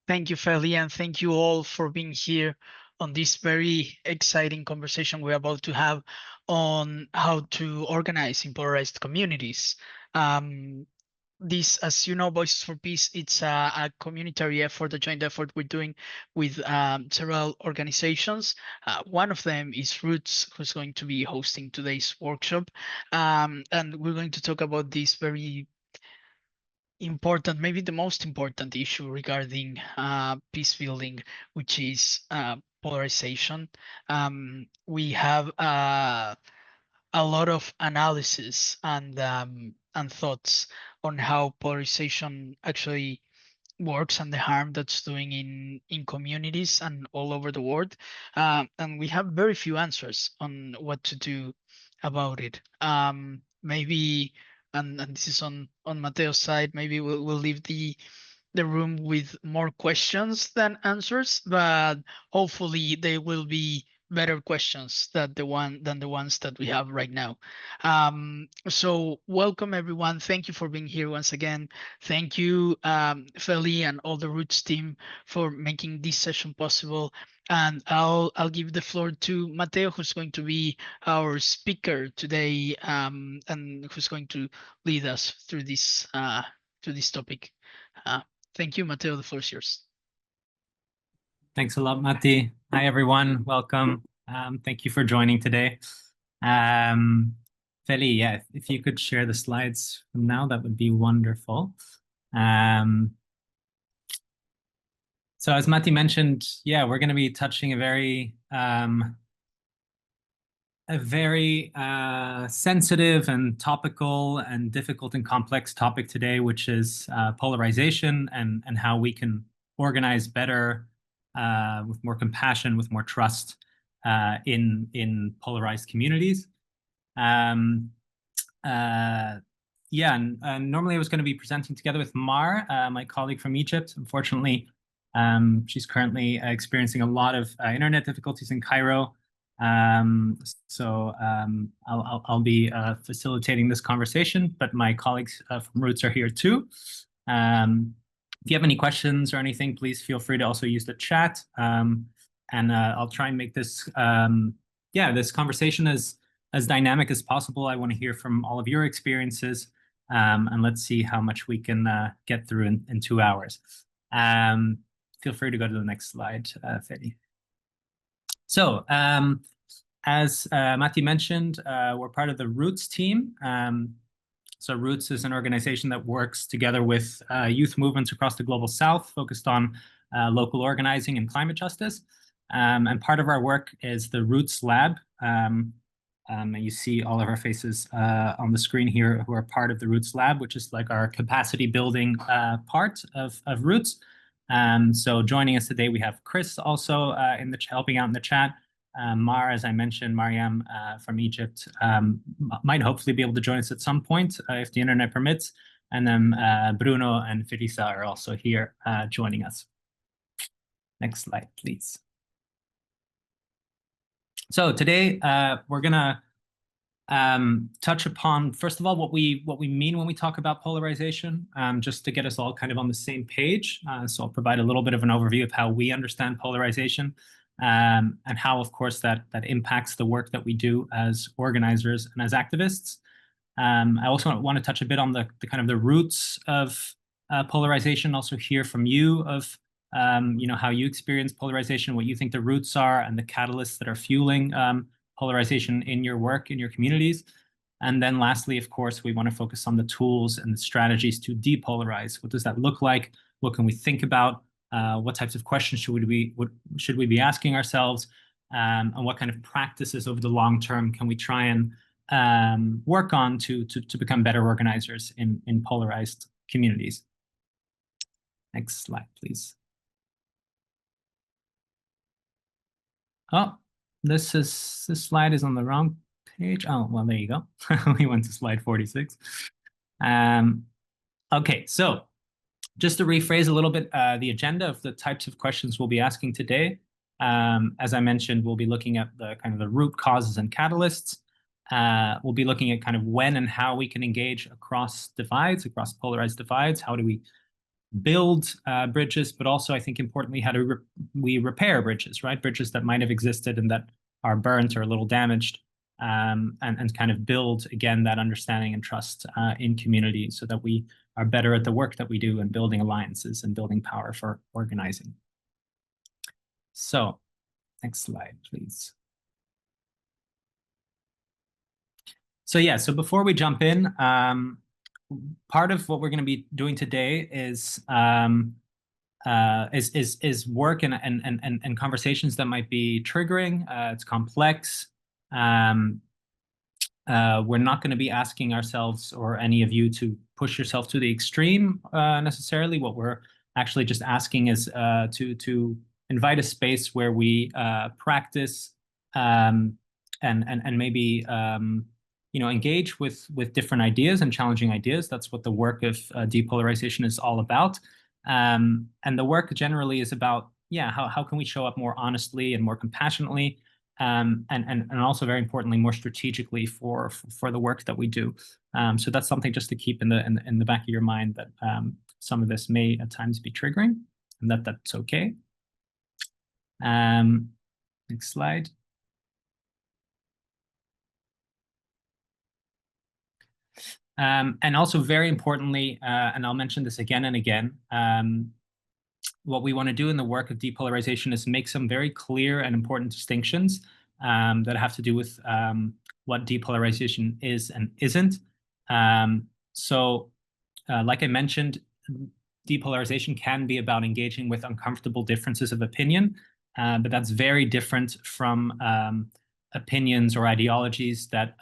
Thank you, Feli, and thank you all for being here on this very exciting conversation we're about to have on how to organize in polarized communities. Um, this, as you know, Voices for Peace, it's a communitary effort, a joint effort we're doing with several organizations. One of them is Roots, who's going to be hosting today's workshop. And we're going to talk about this very important, maybe the most important issue regarding peace building, which is polarization. We have a lot of analysis and thoughts on how polarization actually works and the harm that's doing in communities and all over the world. And we have very few answers on what to do about it. Maybe, and this is on Mateo's side, maybe we'll leave the room with more questions than answers, but hopefully they will be better questions than the ones that we have right now. So welcome everyone. Thank you for being here once again. Thank you, Feli and all the Roots team for making this session possible. And I'll give the floor to Mateo, who's going to be our speaker today, and who's going to lead us through this topic. Uh, Thank you, Matteo. The floor is yours. Thanks a lot, Matti. Hi, everyone. Welcome. Thank you for joining today. Feli, yeah, if you could share the slides from now, that would be wonderful. So as Matti mentioned, yeah, we're going to be touching a very sensitive and topical and difficult and complex topic today, which is polarization and how we can organize better with more compassion, with more trust in polarized communities. Yeah, and normally I was going to be presenting together with Mar, my colleague from Egypt. Unfortunately, she's currently experiencing a lot of internet difficulties in Cairo. So I'll be facilitating this conversation, but my colleagues from Roots are here too. If you have any questions or anything, please feel free to also use the chat. And I'll try and make this, this conversation as dynamic as possible. I want to hear from all of your experiences, and let's see how much we can get through in 2 hours. Feel free to go to the next slide, Fedi. So, as Matti mentioned, we're part of the Roots team. So Roots is an organization that works together with youth movements across the global south, focused on local organizing and climate justice. And part of our work is the Roots Lab. And you see all of our faces on the screen here who are part of the Roots Lab, which is like our capacity building part of Roots. So joining us today, we have Chris also helping out in the chat. Mar, as I mentioned, Mariam from Egypt, might hopefully be able to join us at some point if the internet permits. And then Bruno and Felisa are also here joining us. Next slide, please. So today we're gonna touch upon, first of all, what we mean when we talk about polarization, just to get us all kind of on the same page. So I'll provide a little bit of an overview of how we understand polarization. And how, of course, that impacts the work that we do as organizers and as activists. I also want to touch a bit on the kind of the roots of polarization. Also hear from you of how you experience polarization, what you think the roots are, and the catalysts that are fueling polarization in your work, in your communities. And then lastly, of course, we want to focus on the tools and the strategies to depolarize. What does that look like? What can we think about? What types of questions should we be asking ourselves, and what kind of practices over the long term can we try and work on to become better organizers in polarized communities? Next slide, please. Oh, this slide is on the wrong page. Oh, well, there you go. We went to slide 46. Okay, so just to rephrase a little bit the agenda of the types of questions we'll be asking today. As I mentioned, we'll be looking at the kind of the root causes and catalysts. We'll be looking at kind of when and how we can engage across divides, across polarized divides. How do we build bridges, but also I think importantly, how do we repair bridges, right? Bridges that might have existed and that are burnt or a little damaged, and kind of build, again, that understanding and trust in community so that we are better at the work that we do and building alliances and building power for organizing. So next slide, please. So yeah, so before we jump in, part of what we're going to be doing today is work and conversations that might be triggering. It's complex. We're not going to be asking ourselves or any of you to push yourself to the extreme necessarily. What we're actually just asking is to invite a space where we practice and maybe engage with different ideas and challenging ideas. That's what the work of depolarization is all about. And the work generally is about, how can we show up more honestly and more compassionately, and also very importantly, more strategically for the work that we do. So that's something just to keep in the back of your mind, that some of this may at times be triggering, and that's okay. Next slide. And also very importantly, and I'll mention this again and again, what we want to do in the work of depolarization is make some very clear and important distinctions that have to do with what depolarization is and isn't. So like I mentioned, depolarization can be about engaging with uncomfortable differences of opinion, but that's very different from opinions or ideologies that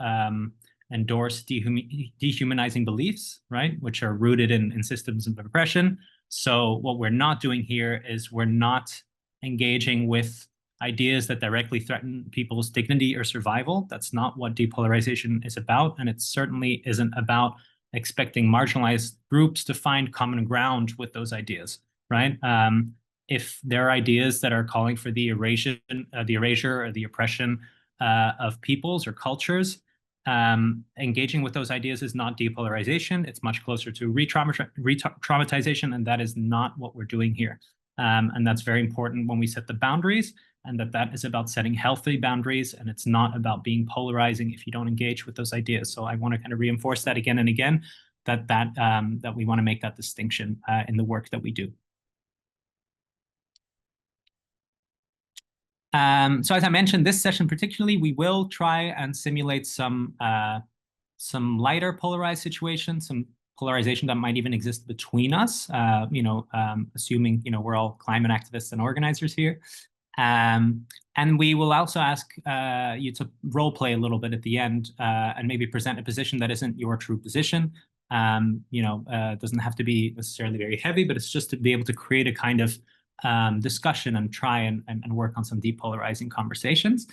endorse dehumanizing beliefs, right, which are rooted in systems of oppression. So what we're not doing here is we're not engaging with ideas that directly threaten people's dignity or survival. That's not what depolarization is about, and it certainly isn't about expecting marginalized groups to find common ground with those ideas, right? If there are ideas that are calling for the erasure or the oppression of peoples or cultures, engaging with those ideas is not depolarization. It's much closer to re-traumatization, and that is not what we're doing here. And that's very important when we set the boundaries, and that is about setting healthy boundaries, and it's not about being polarizing if you don't engage with those ideas. So I want to kind of reinforce that again and again, that we want to make that distinction in the work that we do. So as I mentioned, this session particularly, we will try and simulate some lighter polarized situations, some polarization that might even exist between us, assuming, we're all climate activists and organizers here. And we will also ask you to role play a little bit at the end and maybe present a position that isn't your true position. It doesn't have to be necessarily very heavy, but it's just to be able to create a kind of discussion and try and work on some depolarizing conversations.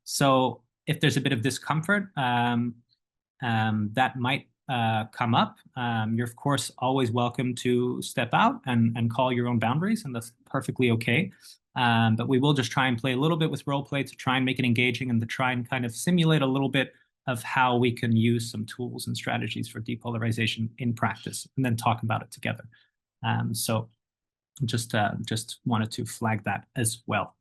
So if there's a bit of discomfort that might come up, you're of course always welcome to step out and call your own boundaries, and that's perfectly okay. But we will just try and play a little bit with role play to try and make it engaging and to try and kind of simulate a little bit of how we can use some tools and strategies for depolarization in practice, and then talk about it together. So just wanted to flag that as well.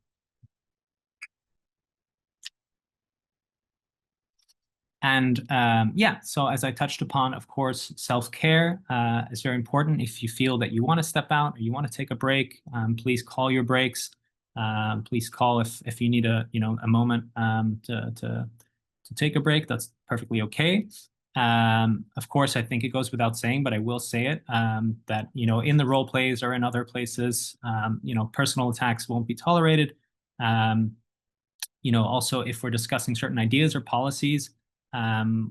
And so as I touched upon, of course, self-care is very important. If you feel that you want to step out or you want to take a break, please call your breaks. Please call if you need a moment to take a break. That's perfectly okay. Of course, I think it goes without saying, but I will say it, that in the role plays or in other places, personal attacks won't be tolerated. Also, if we're discussing certain ideas or policies,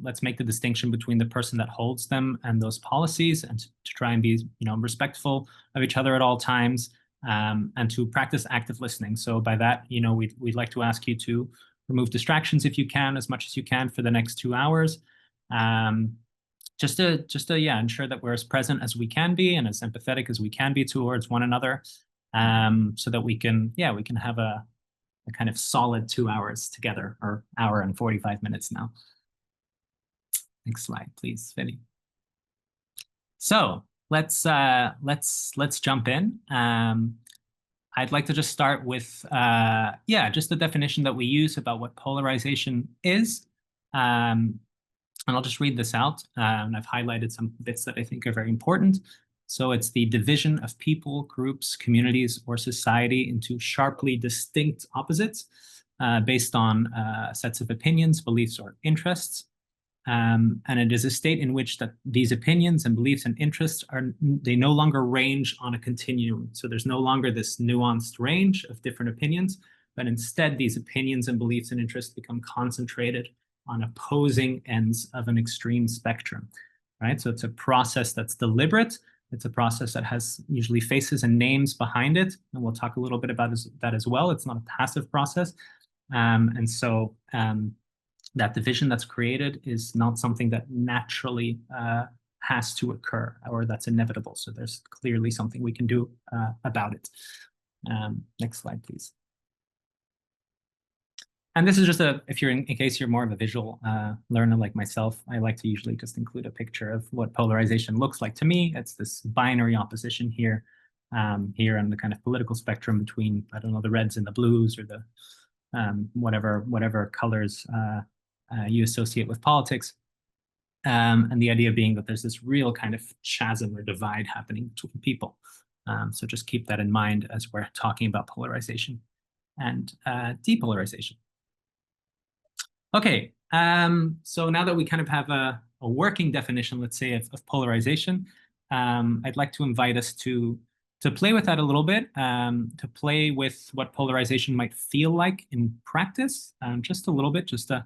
let's make the distinction between the person that holds them and those policies, and to try and be respectful of each other at all times, and to practice active listening. So by that, we'd like to ask you to remove distractions if you can, as much as you can for the next 2 hours, just to ensure that we're as present as we can be and as empathetic as we can be towards one another, so that we can have a kind of solid 2 hours together, or hour and 45 minutes now. Next slide, please, Vinny. So let's jump in. I'd like to just start with just the definition that we use about what polarization is. And I'll just read this out. And I've highlighted some bits that I think are very important. So it's the division of people, groups, communities, or society into sharply distinct opposites based on sets of opinions, beliefs, or interests. And it is a state in which that these opinions and beliefs and interests they no longer range on a continuum. So there's no longer this nuanced range of different opinions, but instead these opinions and beliefs and interests become concentrated on opposing ends of an extreme spectrum, right? So it's a process that's deliberate. It's a process that has usually faces and names behind it. And we'll talk a little bit about that as well. It's not a passive process. And so that division that's created is not something that naturally has to occur or that's inevitable. So there's clearly something we can do about it. Next slide, please. And this is just if you're in case you're more of a visual learner like myself, I like to usually just include a picture of what polarization looks like to me. It's this binary opposition here, here on the kind of political spectrum between, I don't know, the reds and the blues, or the whatever colors you associate with politics. And the idea being that there's this real kind of chasm or divide happening between people. So just keep that in mind as we're talking about polarization and depolarization. Okay, so now that we kind of have a working definition, let's say, of polarization, I'd like to invite us to play with that a little bit, to play with what polarization might feel like in practice, just a little bit, just to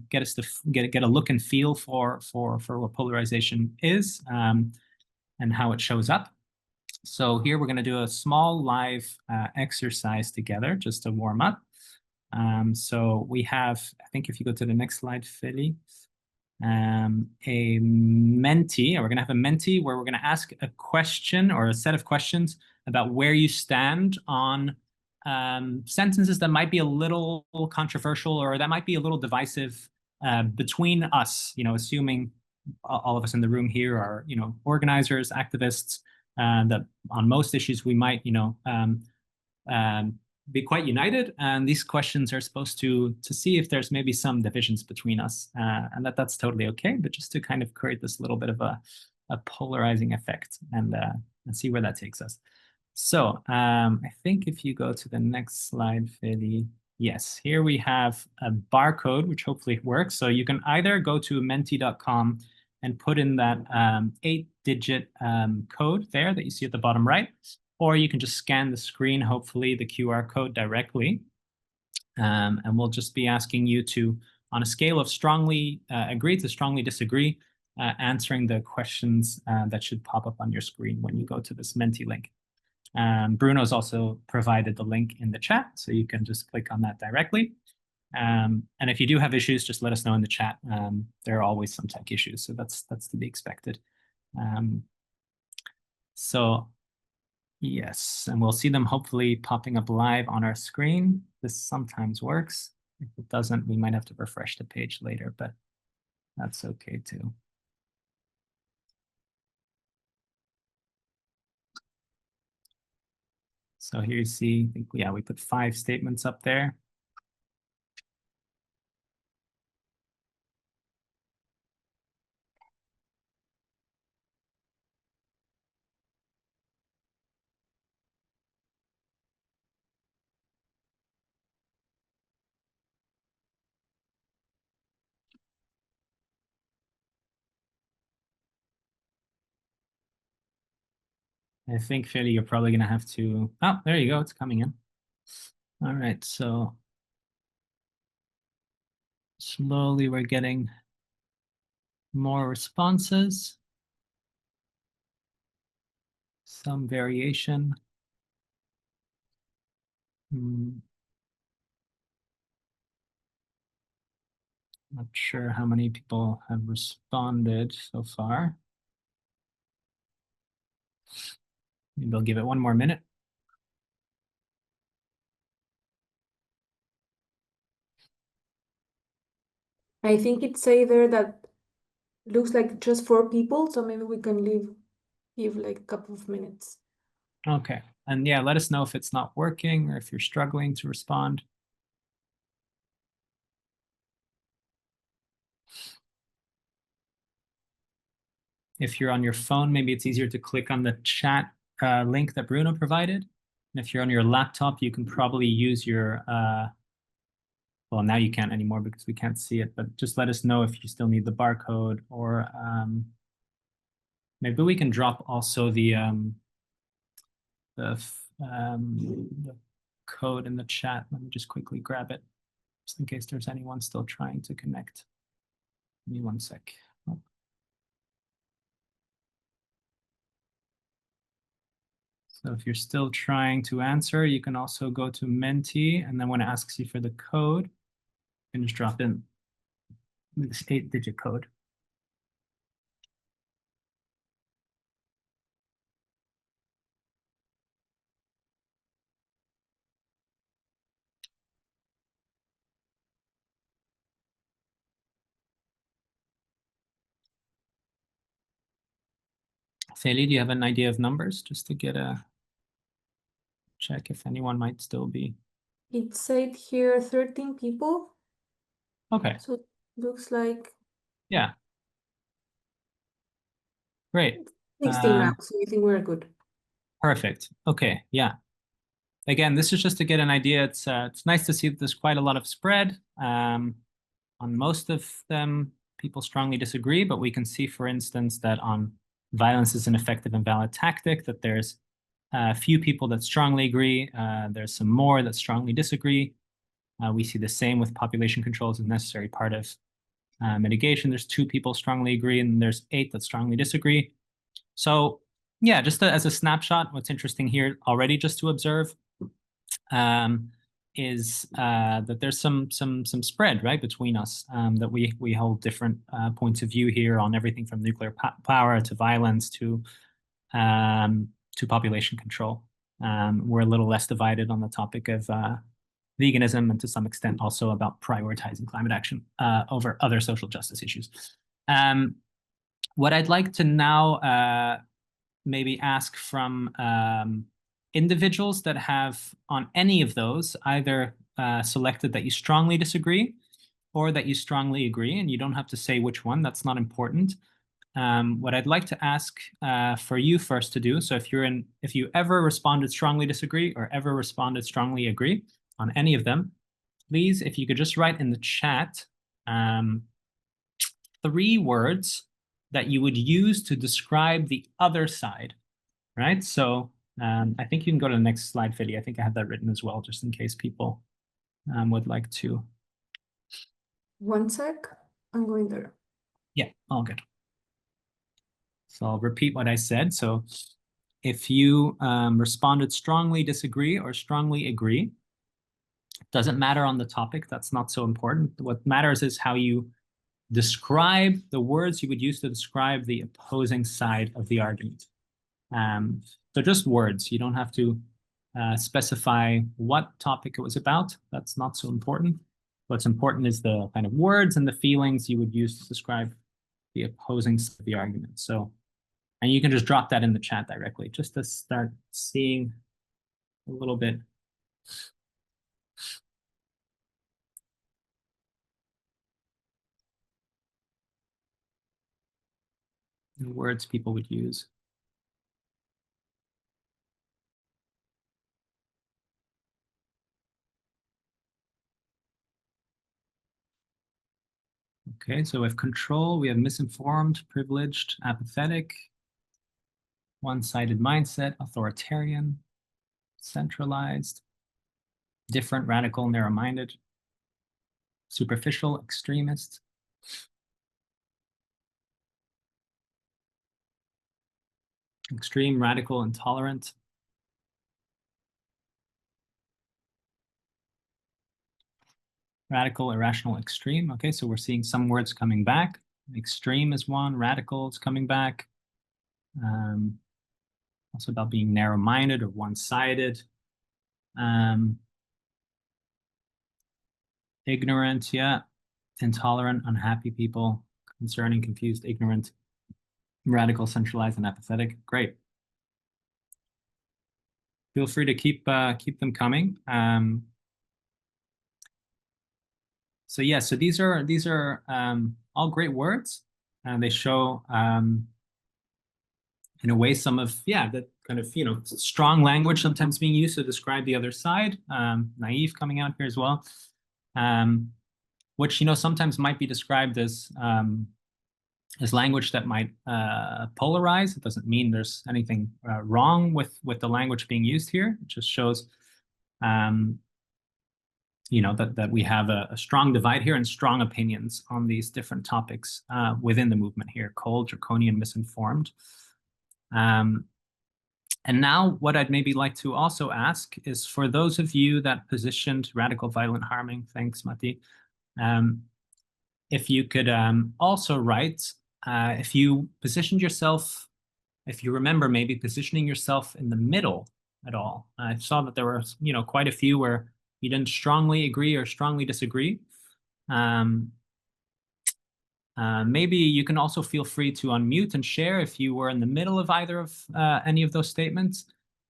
get us to get a look and feel for what polarization is and how it shows up. So here we're going to do a small live exercise together just to warm up. So we have, I think if you go to the next slide, Philly, a mentee, or we're going to have a mentee where we're going to ask a question or a set of questions about where you stand on sentences that might be a little controversial or that might be a little divisive between us, assuming all of us in the room here are, organizers, activists, that on most issues we might, be quite united, and these questions are supposed to see if there's maybe some divisions between us, and that's totally okay, but just to kind of create this little bit of a polarizing effect and see where that takes us. So I think if you go to the next slide, Philly, yes, here we have a barcode, which hopefully works. So you can either go to menti.com and put in that 8-digit code there that you see at the bottom right, or you can just scan the screen, hopefully the QR code directly. And we'll just be asking you to, on a scale of strongly agree to strongly disagree, answering the questions that should pop up on your screen when you go to this Menti link. Bruno's also provided the link in the chat, so you can just click on that directly. And if you do have issues, just let us know in the chat. There are always some tech issues, so that's to be expected. So yes, and we'll see them hopefully popping up live on our screen. This sometimes works. If it doesn't, we might have to refresh the page later, but that's okay too. So here you see, I think, yeah, we put 5 statements up there. I think, Philly, you're probably going to have to, oh, there you go, it's coming in. All right, so slowly we're getting more responses, some variation. Not sure how many people have responded so far. Maybe I'll give it one more minute. I think it say there that looks like just 4 people, so maybe we can leave give like a couple of minutes. Okay. And yeah, let us know if it's not working or if you're struggling to respond. If you're on your phone, maybe it's easier to click on the chat link that Bruno provided. And if you're on your laptop, you can probably use your, well, now you can't anymore because we can't see it, but just let us know if you still need the barcode, or maybe we can drop also the code in the chat. Let me just quickly grab it, just in case there's anyone still trying to connect. Give me one sec. Oh. So if you're still trying to answer, you can also go to Menti, and then when it asks you for the code, you can just drop in this 8-digit code. Feli, do you have an idea of numbers, just to get a check if anyone might still be? It said here 13 people. Okay. So it looks like, yeah. Great. 16 now, so I think we're good. Perfect. Okay. Yeah. Again, this is just to get an idea. It's nice to see that there's quite a lot of spread. On most of them, people strongly disagree, but we can see, for instance, that on violence is an effective and valid tactic, that there's a few people that strongly agree. There's some more that strongly disagree. We see the same with population control as a necessary part of mitigation. There's 2 people strongly agree, and there's 8 that strongly disagree. So yeah, just as a snapshot, what's interesting here already just to observe is that there's some spread, right, between us, that we hold different points of view here on everything from nuclear power to violence to population control. We're a little less divided on the topic of veganism, and to some extent also about prioritizing climate action over other social justice issues. What I'd like to now maybe ask from individuals that have on any of those either selected that you strongly disagree or that you strongly agree, and you don't have to say which one, that's not important. What I'd like to ask for you first to do, so if you ever responded strongly disagree or ever responded strongly agree on any of them, please, if you could just write in the chat 3 words that you would use to describe the other side, right? So I think you can go to the next slide, Fiddy. I think I have that written as well, just in case people would like to. One sec, I'm going there. Yeah, all good. So I'll repeat what I said. So if you responded strongly disagree or strongly agree, doesn't matter on the topic, that's not so important. What matters is how you describe the words you would use to describe the opposing side of the argument. So just words. You don't have to specify what topic it was about. That's not so important. What's important is the kind of words and the feelings you would use to describe the opposing side of the argument. So, and you can just drop that in the chat directly, just to start seeing a little bit. The words people would use. Okay, so we have control, we have misinformed, privileged, apathetic, one-sided mindset, authoritarian, centralized, different, radical, narrow-minded, superficial, extremist, extreme, radical, intolerant, radical, irrational, extreme. Okay, so we're seeing some words coming back. Extreme is one, radical is coming back. Also about being narrow-minded or one-sided. Ignorant, yeah. Intolerant, unhappy people, concerning, confused, ignorant. Radical, centralized, and apathetic. Great. Feel free to keep them coming. So yeah, so these are all great words, and they show in a way some of that kind of strong language sometimes being used to describe the other side. Naive coming out here as well, which sometimes might be described as language that might polarize. It doesn't mean there's anything wrong with the language being used here. It just shows that we have a strong divide here and strong opinions on these different topics within the movement here: cold, draconian, misinformed. And now what I'd maybe like to also ask is, for those of you that positioned radical, violent, harming, thanks, Matti, if you could also write, if you positioned yourself, if you remember maybe positioning yourself in the middle at all. I saw that there were, quite a few where you didn't strongly agree or strongly disagree. Maybe you can also feel free to unmute and share if you were in the middle of either of any of those statements,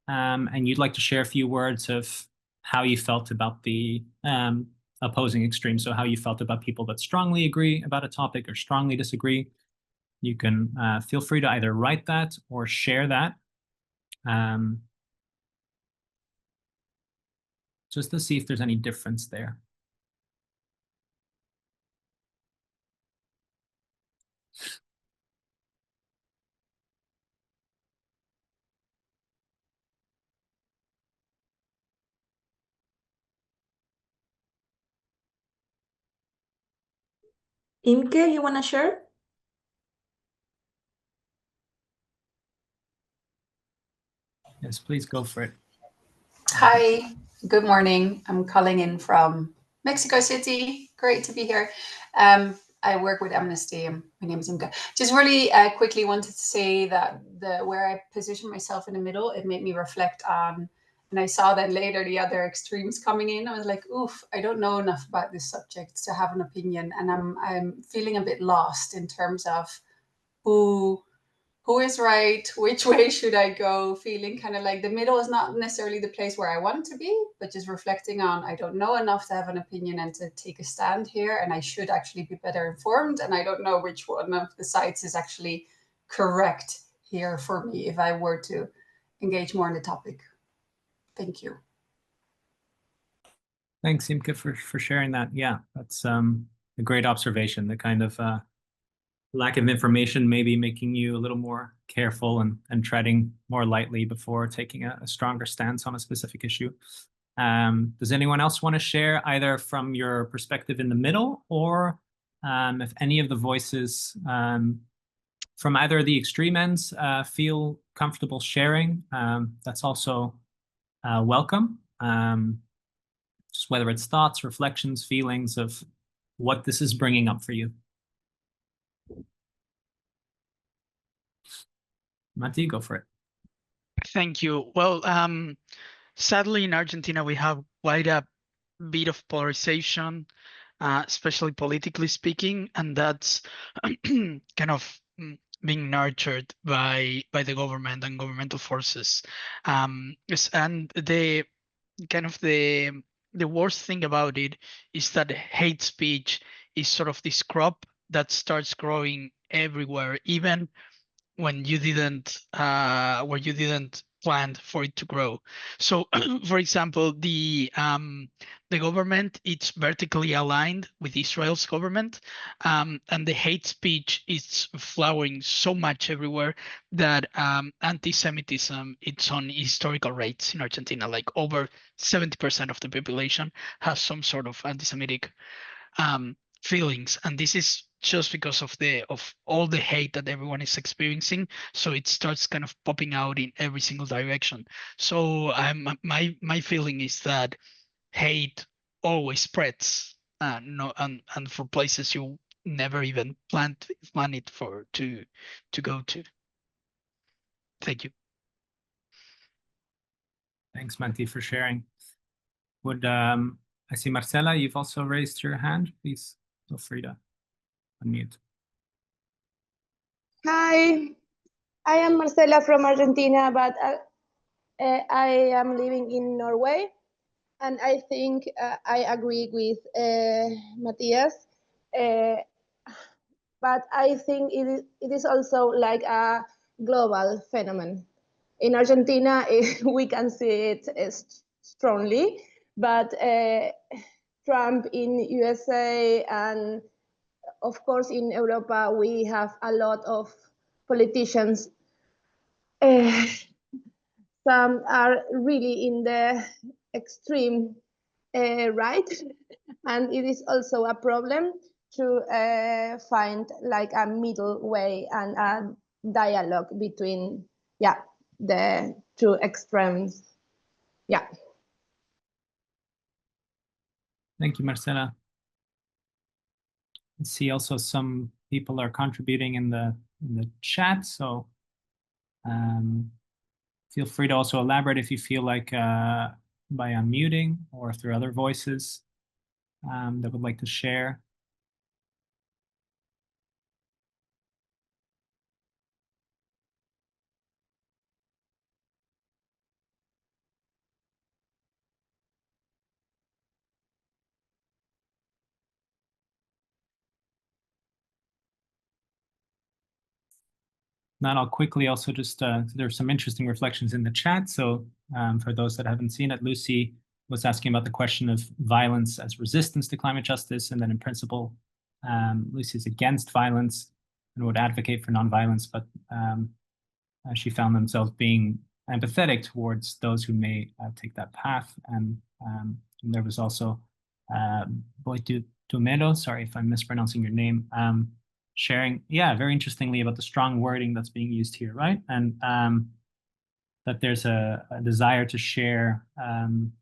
and you'd like to share a few words of how you felt about the opposing extreme. So how you felt about people that strongly agree about a topic or strongly disagree. You can feel free to either write that or share that. Just to see if there's any difference there. Imke, you want to share? Yes, please go for it. Hi, good morning. I'm calling in from Mexico City. Great to be here. I work with Amnesty, and my name is Imka. Just really quickly wanted to say that where I position myself in the middle, it made me reflect on, and I saw that later the other extremes coming in. I was like, oof, I don't know enough about this subject to have an opinion, and I'm feeling a bit lost in terms of who is right, which way should I go, feeling kind of like the middle is not necessarily the place where I want to be, but just reflecting on, I don't know enough to have an opinion and to take a stand here, and I should actually be better informed, and I don't know which one of the sides is actually correct here for me if I were to engage more in the topic. Thank you. Thanks, Imke, for sharing that. Yeah, that's a great observation. The kind of lack of information maybe making you a little more careful and treading more lightly before taking a stronger stance on a specific issue. Does anyone else want to share, either from your perspective in the middle, or if any of the voices from either of the extreme ends feel comfortable sharing? That's also welcome. Just whether it's thoughts, reflections, feelings of what this is bringing up for you. Matti, go for it. Thank you. Well, sadly in Argentina, we have quite a bit of polarization, especially politically speaking, and that's kind of being nurtured by the government and governmental forces. And the kind of the worst thing about it is that hate speech is sort of this crop that starts growing everywhere, even when you didn't plan for it to grow. So for example, the government, it's vertically aligned with Israel's government, and the hate speech is flowering so much everywhere that anti-Semitism, it's on historical rates in Argentina. Like over 70% of the population has some sort of anti-Semitic feelings, and this is just because of all the hate that everyone is experiencing. So it starts kind of popping out in every single direction. So my feeling is that hate always spreads, no, and for places you never even plan it for to go to. Thank you. Thanks, Matti, for sharing. Would I see Marcela, you've also raised your hand. Please feel free to unmute. Hi, I am Marcela from Argentina, but I am living in Norway, and I think I agree with Matthias. But I think it is also like a global phenomenon. In Argentina, we can see it strongly, but Trump in USA and of course in Europa, we have a lot of politicians. Some are really in the extreme right, and it is also a problem to find like a middle way and a dialogue between the two extremes. Yeah. Thank you, Marcela. I see also some people are contributing in the chat, so feel free to also elaborate if you feel like by unmuting, or if there are other voices that would like to share. Not, I'll quickly also just, there's some interesting reflections in the chat. So for those that haven't seen it, Lucy was asking about the question of violence as resistance to climate justice. And then in principle, Lucy is against violence and would advocate for nonviolence, but she found themselves being empathetic towards those who may take that path. And there was also Boitumelo, sorry if I'm mispronouncing your name, sharing, very interestingly, about the strong wording that's being used here, right? And that there's a desire to share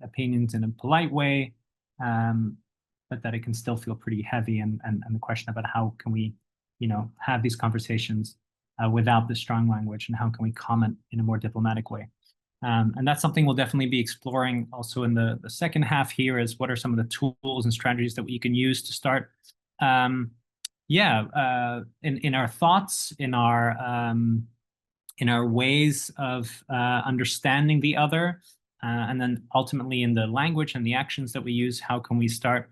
opinions in a polite way, but that it can still feel pretty heavy. And the question about how can we, have these conversations without the strong language, and how can we comment in a more diplomatic way? And that's something we'll definitely be exploring also in the second half here, is what are some of the tools and strategies that we can use to start in our thoughts, in our ways of understanding the other, and then ultimately in the language and the actions that we use, how can we start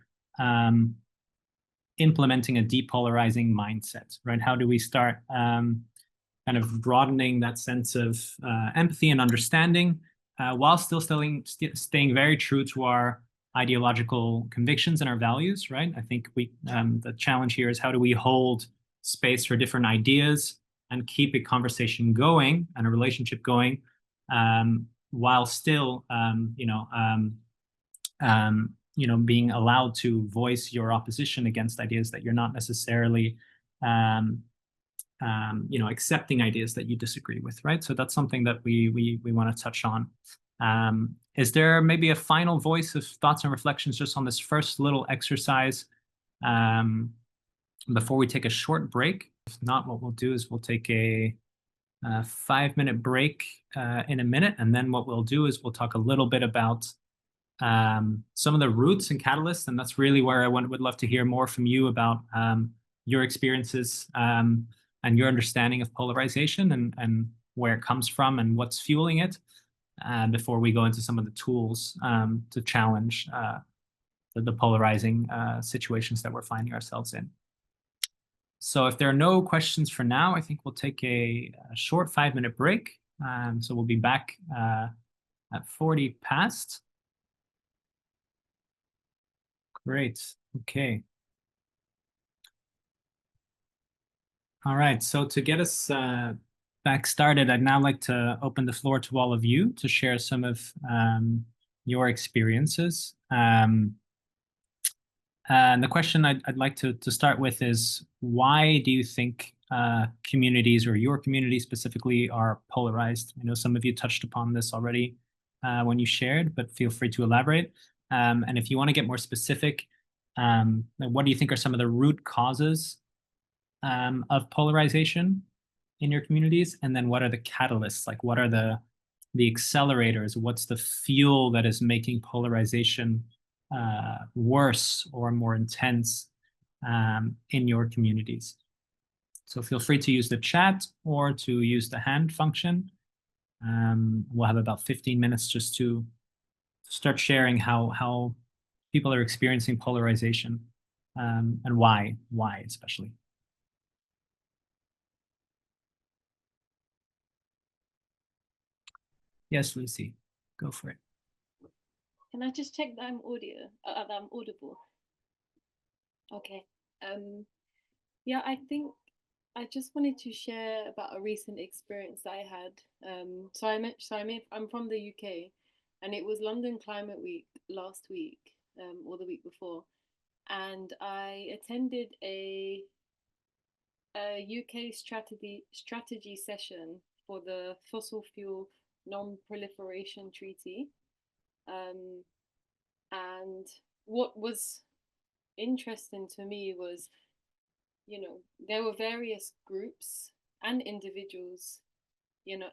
implementing a depolarizing mindset, right? How do we start kind of broadening that sense of empathy and understanding, while still staying very true to our ideological convictions and our values, right? I think the challenge here is, how do we hold space for different ideas and keep a conversation going and a relationship going, while still, being allowed to voice your opposition against ideas that you're not necessarily, accepting ideas that you disagree with, right? So that's something that we want to touch on. Is there maybe a final voice of thoughts and reflections just on this first little exercise before we take a short break? If not, what we'll do is we'll take a 5-minute break in a minute, and then what we'll do is we'll talk a little bit about some of the roots and catalysts, and that's really where I would love to hear more from you about your experiences and your understanding of polarization, and where it comes from and what's fueling it, before we go into some of the tools to challenge the polarizing situations that we're finding ourselves in. So if there are no questions for now, I think we'll take a short 5-minute break. So we'll be back at 40 past. Great. Okay. All right. So to get us back started, I'd now like to open the floor to all of you to share some of your experiences. And the question I'd like to start with is, why do you think communities, or your community specifically, are polarized? I know some of you touched upon this already when you shared, but feel free to elaborate. And if you want to get more specific, what do you think are some of the root causes of polarization in your communities? And then what are the catalysts? Like, what are the accelerators? What's the fuel that is making polarization worse or more intense in your communities? So feel free to use the chat or to use the hand function. We'll have about 15 minutes just to start sharing how people are experiencing polarization, and why especially. Yes, Lucy, go for it. Can I just check that I'm audible? Okay. Yeah, I think I just wanted to share about a recent experience that I had. I'm from the UK, and it was London Climate Week last week, or the week before, and I attended a UK strategy session for the fossil fuel non-proliferation treaty. And what was interesting to me was, there were various groups and individuals,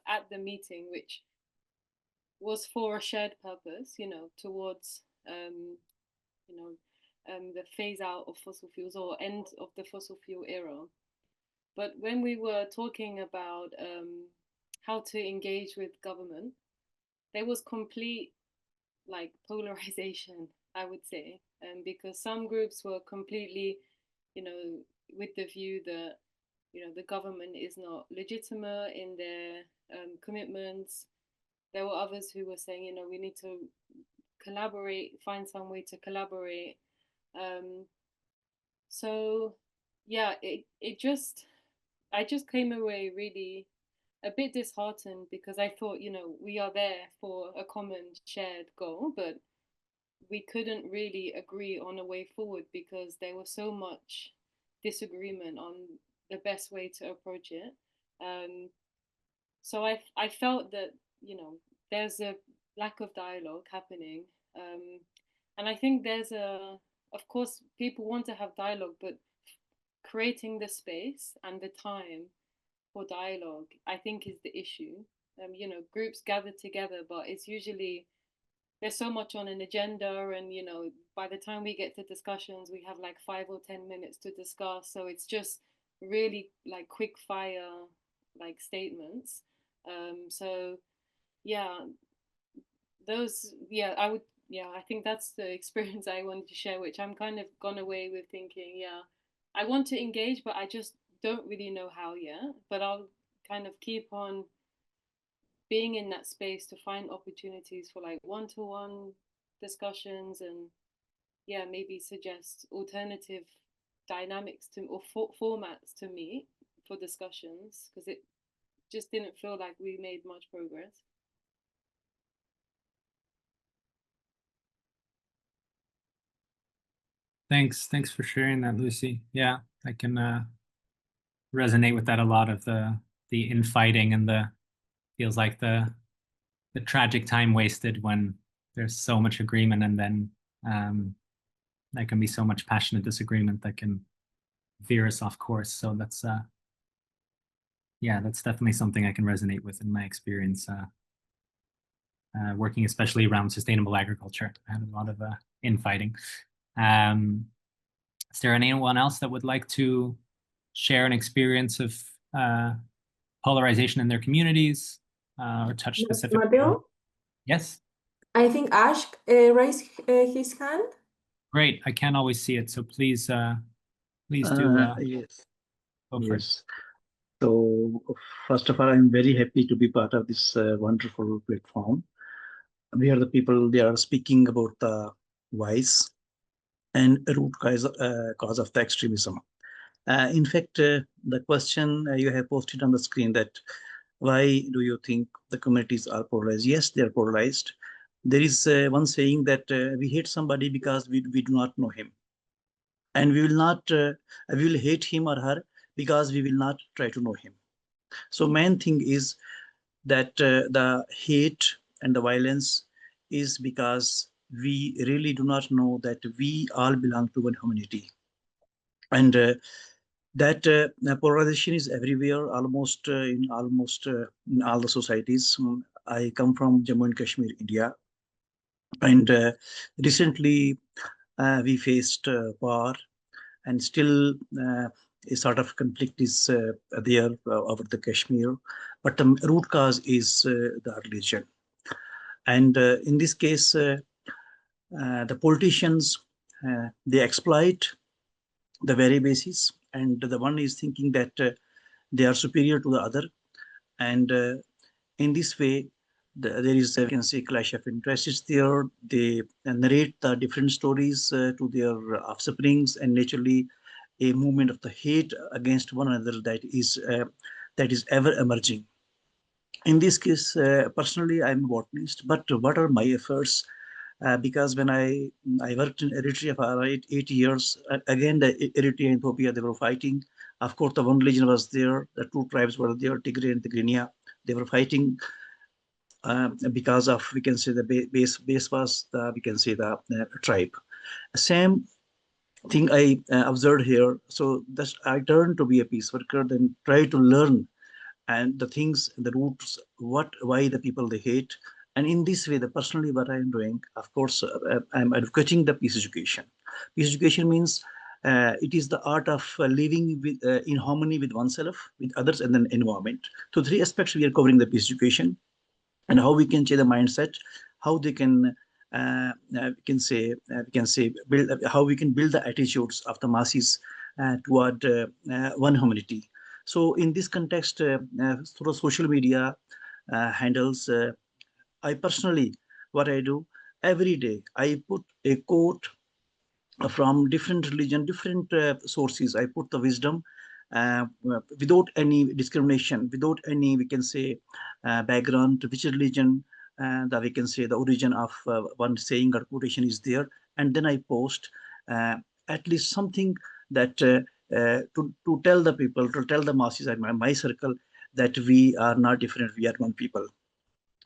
at the meeting, which was for a shared purpose, towards, the phase out of fossil fuels or end of the fossil fuel era. But when we were talking about how to engage with government, there was complete polarization, I would say, because some groups were completely, with the view that, the government is not legitimate in their commitments. There were others who were saying, we need to collaborate, find some way to collaborate. So yeah, I just came away really a bit disheartened, because I thought, we are there for a common shared goal, but we couldn't really agree on a way forward because there was so much disagreement on the best way to approach it. So I felt that, there's a lack of dialogue happening. And I think of course, people want to have dialogue, but creating the space and the time for dialogue, I think, is the issue. Groups gather together, but it's usually, there's so much on an agenda, and by the time we get to discussions, we have 5 or 10 minutes to discuss. So it's just really quick fire statements. So yeah, I think that's the experience I wanted to share, which I'm kind of gone away with thinking, yeah, I want to engage, but I just don't really know how yet. But I'll kind of keep on being in that space to find opportunities for one-to-one discussions, and yeah, maybe suggest alternative dynamics or formats to meet for discussions, because it just didn't feel like we made much progress. Thanks for sharing that, Lucy. Yeah, I can resonate with that a lot, of the infighting and feels like the tragic time wasted when there's so much agreement, and then there can be so much passionate disagreement that can veer us off course. So that's that's definitely something I can resonate with in my experience working, especially around sustainable agriculture. I had a lot of infighting. Is there anyone else that would like to share an experience of polarization in their communities or touch specifically? Matteo? Yes? I think Ash raised his hand. Great. I can't always see it, so please do. Yes. Go for Yes. So first of all, I'm very happy to be part of this wonderful platform. We are the people, they are speaking about the whys and root cause of the extremism. In fact, the question you have posted on the screen, that why do you think the communities are polarized? Yes, they are polarized. There is one saying that we hate somebody because we do not know him. And we will hate him or her because we will not try to know him. So main thing is that the hate and the violence is because we really do not know that we all belong to one humanity. And that polarization is everywhere, almost in all the societies. I come from Jammu and Kashmir, India, and recently we faced war, and still a sort of conflict is there over the Kashmir, but the root cause is the religion. And in this case, the politicians, they exploit the very basis, and the one is thinking that they are superior to the other, and in this way there is, you can say, clash of interests there. They narrate the different stories to their offsprings, and naturally a movement of the hate against one another that is ever emerging. In this case, personally, I'm a botanist, but what are my efforts? Because when I worked in Eritrea for 8 years, again the Eritrea and Ethiopia, they were fighting. Of course, the one religion was there. The two tribes were there, Tigray and Tigrinya. They were fighting because of, we can say, the base was the, we can say, the tribe. Same thing I observed here. So that's, I turned to be a peace worker, then try to learn and the things, the roots, why the people they hate. And in this way, the personally what I'm doing, of course, I'm advocating the peace education. Peace education means it is the art of living with, in harmony with oneself, with others, and then environment. So three aspects we are covering the peace education, and how we can change the mindset, how they can we can say build, how we can build the attitudes of the masses toward one humanity. So in this context, through social media handles, I personally, what I do every day, I put a quote from different religion, different sources. I put the wisdom without any discrimination, without any, we can say, background, which religion, that we can say the origin of one saying or quotation is there. And then I post at least something that to tell the people, to tell the masses at my circle that we are not different, we are one people.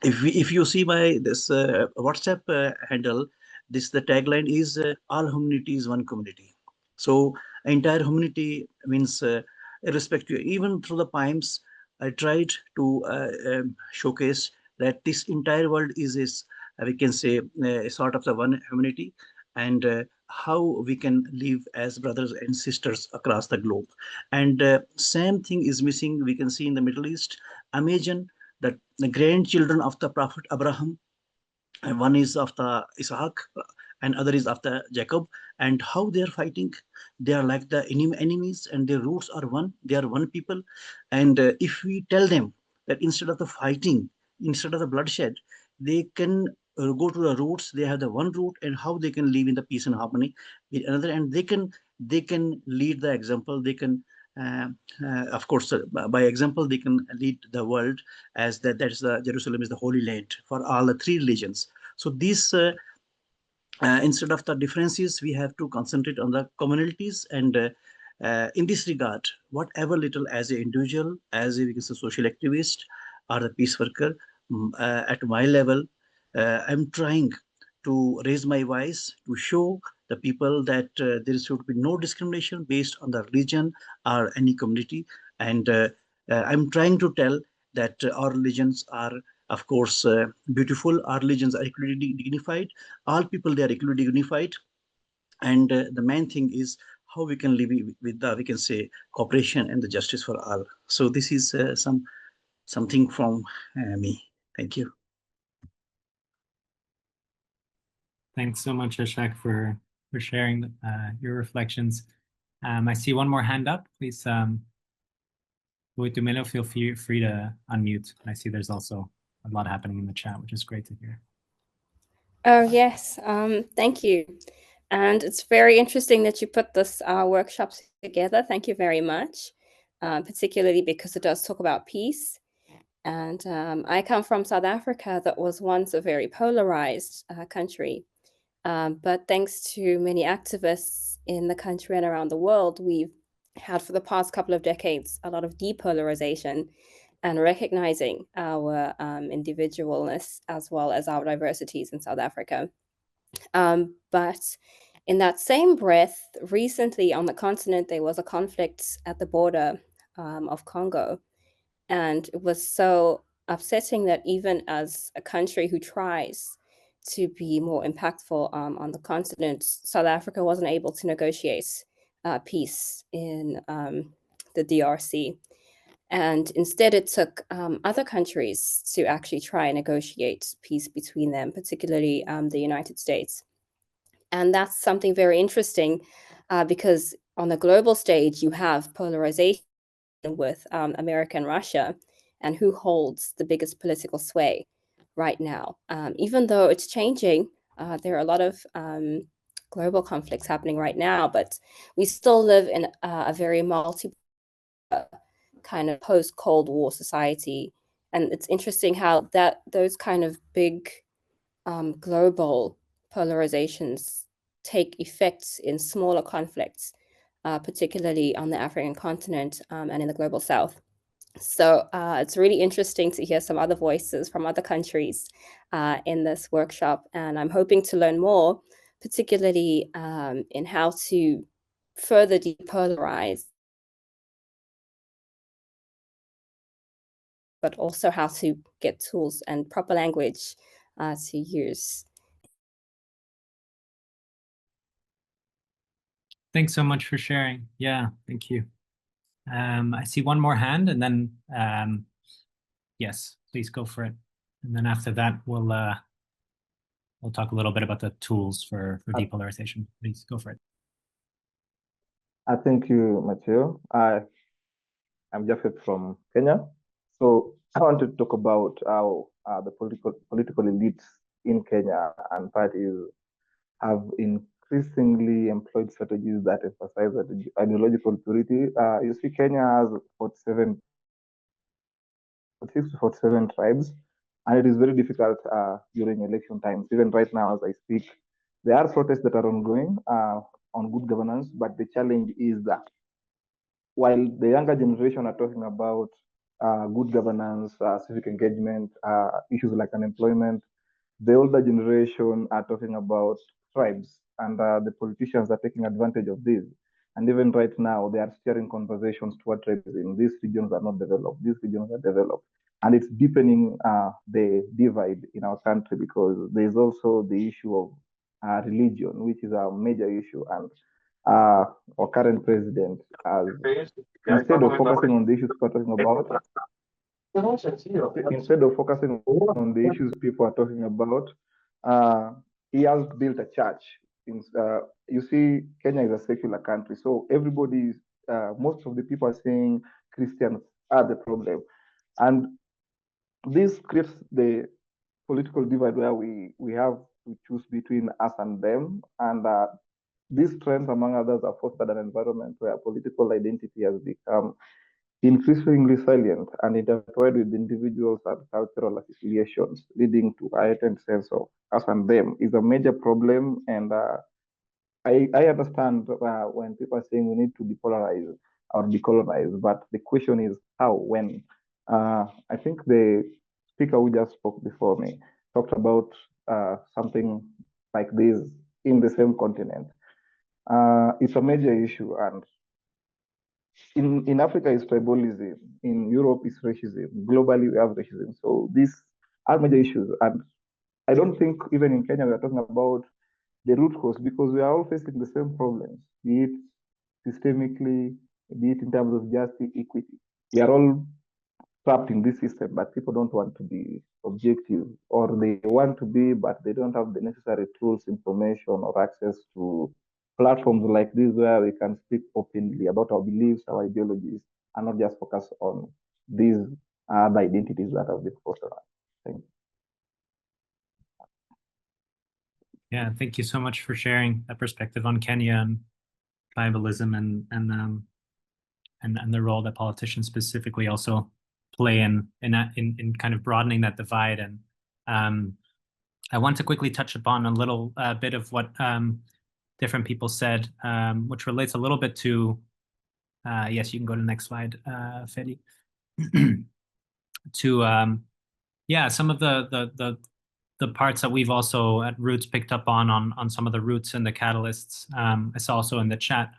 If you see my this WhatsApp handle, this the tagline is all humanity is one community. So entire humanity means irrespective. Even through the poems, I tried to showcase that this entire world is we can say a sort of the one humanity, and how we can live as brothers and sisters across the globe. And same thing is missing. We can see in the Middle East. Imagine that the grandchildren of the Prophet Abraham, and one is of the Isaac, and other is of the Jacob, and how they are fighting. They are like the enemies, and their roots are one. They are one people. And if we tell them that instead of the fighting, instead of the bloodshed, they can go to the roots. They have the one root, and how they can live in the peace and harmony with another, and they can lead the example. They can uh, of course, by example, they can lead the world, as that is the Jerusalem is the holy land for all the three religions. So these instead of the differences, we have to concentrate on the commonalities. And in this regard, whatever little, as an individual, as a, because a social activist or a peace worker, at my level, I'm trying to raise my voice to show the people that there should be no discrimination based on the religion or any community. And I'm trying to tell that our religions are, of course, beautiful. Our religions are equally dignified. All people, they are equally dignified. And the main thing is how we can live with the, we can say, cooperation and the justice for all. So this is something from me. Thank you. Thanks so much, Ashak, for sharing your reflections. I see one more hand up. Please, Melo, feel free to unmute. I see there's also a lot happening in the chat, which is great to hear. Oh, yes. Thank you. And it's very interesting that you put this workshop together. Thank you very much, particularly because it does talk about peace. And I come from South Africa, that was once a very polarized country. But thanks to many activists in the country and around the world, we've had for the past couple of decades a lot of depolarization and recognizing our individualness as well as our diversities in South Africa. But in that same breath, recently on the continent, there was a conflict at the border of Congo. And it was so upsetting that even as a country who tries to be more impactful on the continent, South Africa wasn't able to negotiate peace in the DRC. And instead, it took other countries to actually try and negotiate peace between them, particularly the United States. And that's something very interesting because on the global stage, you have polarization with America and Russia, and who holds the biggest political sway right now. Even though it's changing, there are a lot of global conflicts happening right now, but we still live in a very kind of post-Cold War society. And it's interesting how those kind of big global polarizations take effects in smaller conflicts, particularly on the African continent and in the global south. So it's really interesting to hear some other voices from other countries in this workshop. And I'm hoping to learn more, particularly in how to further depolarize, but also how to get tools and proper language to use. Thanks so much for sharing. Yeah, thank you. I see one more hand, and then yes, please go for it. And then after that, we'll talk a little bit about the tools for depolarization. Please go for it. Thank you, Matteo. I'm Jafet from Kenya. So I want to talk about how the political elites in Kenya and parties have increasingly employed strategies that emphasize ideological purity. You see, Kenya has 46 to 47 tribes, and it is very difficult during election times. Even right now, as I speak, there are protests that are ongoing on good governance, but the challenge is that while the younger generation are talking about good governance, civic engagement, issues like unemployment, the older generation are talking about tribes, and the politicians are taking advantage of this. And even right now, they are steering conversations toward tribalism. These regions are not developed, these regions are developed. And it's deepening the divide in our country because there's also the issue of religion, which is a major issue. And our current president has, instead of focusing on the issues people are talking about, he has built a church. You see, Kenya is a secular country, so most of the people are saying Christians are the problem, and this creates the political divide where we have to choose between us and them, and these trends, among others, have fostered an environment where political identity has become increasingly salient and intertwined with individuals and cultural affiliations, leading to a heightened sense of us and them is a major problem. And I understand when people are saying we need to depolarize or decolonize, but the question is how, when. I think the speaker who just spoke before me talked about something like this in the same continent. It's a major issue, and in Africa it's tribalism, in Europe it's racism, globally we have racism. So these are major issues, and I don't think even in Kenya we are talking about the root cause because we are all facing the same problems, be it systemically, be it in terms of justice, equity. We are all trapped in this system, but people don't want to be objective, or they want to be, but they don't have the necessary tools, information, or access to platforms like this where we can speak openly about our beliefs, our ideologies, and not just focus on these other identities that have been fostered. Thank you. Yeah, thank you so much for sharing that perspective on Kenya and tribalism and the role that politicians specifically also play in kind of broadening that divide. And I want to quickly touch upon a little bit of what different people said, which relates a little bit to, yes, you can go to the next slide, Fedi, to yeah, some of the parts that we've also at Roots picked up on some of the roots and the catalysts. I saw also in the chat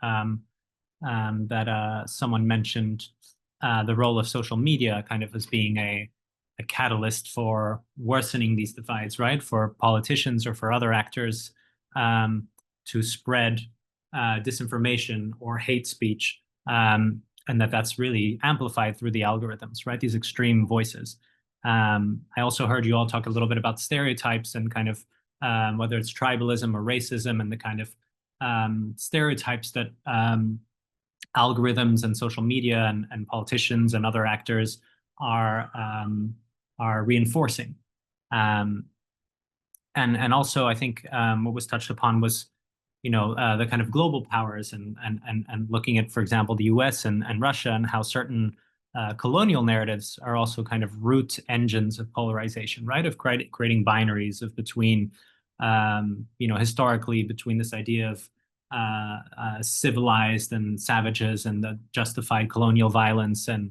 that someone mentioned the role of social media kind of as being a catalyst for worsening these divides, right? For politicians or for other actors to spread disinformation or hate speech, and that's really amplified through the algorithms, right? These extreme voices. I also heard you all talk a little bit about stereotypes and kind of whether it's tribalism or racism, and the kind of stereotypes that algorithms and social media and politicians and other actors are reinforcing. And also, I think what was touched upon was, the kind of global powers and looking at, for example, the US and Russia, and how certain colonial narratives are also kind of root engines of polarization, right? Of creating binaries of between, historically between this idea of civilized and savages, and the justified colonial violence, and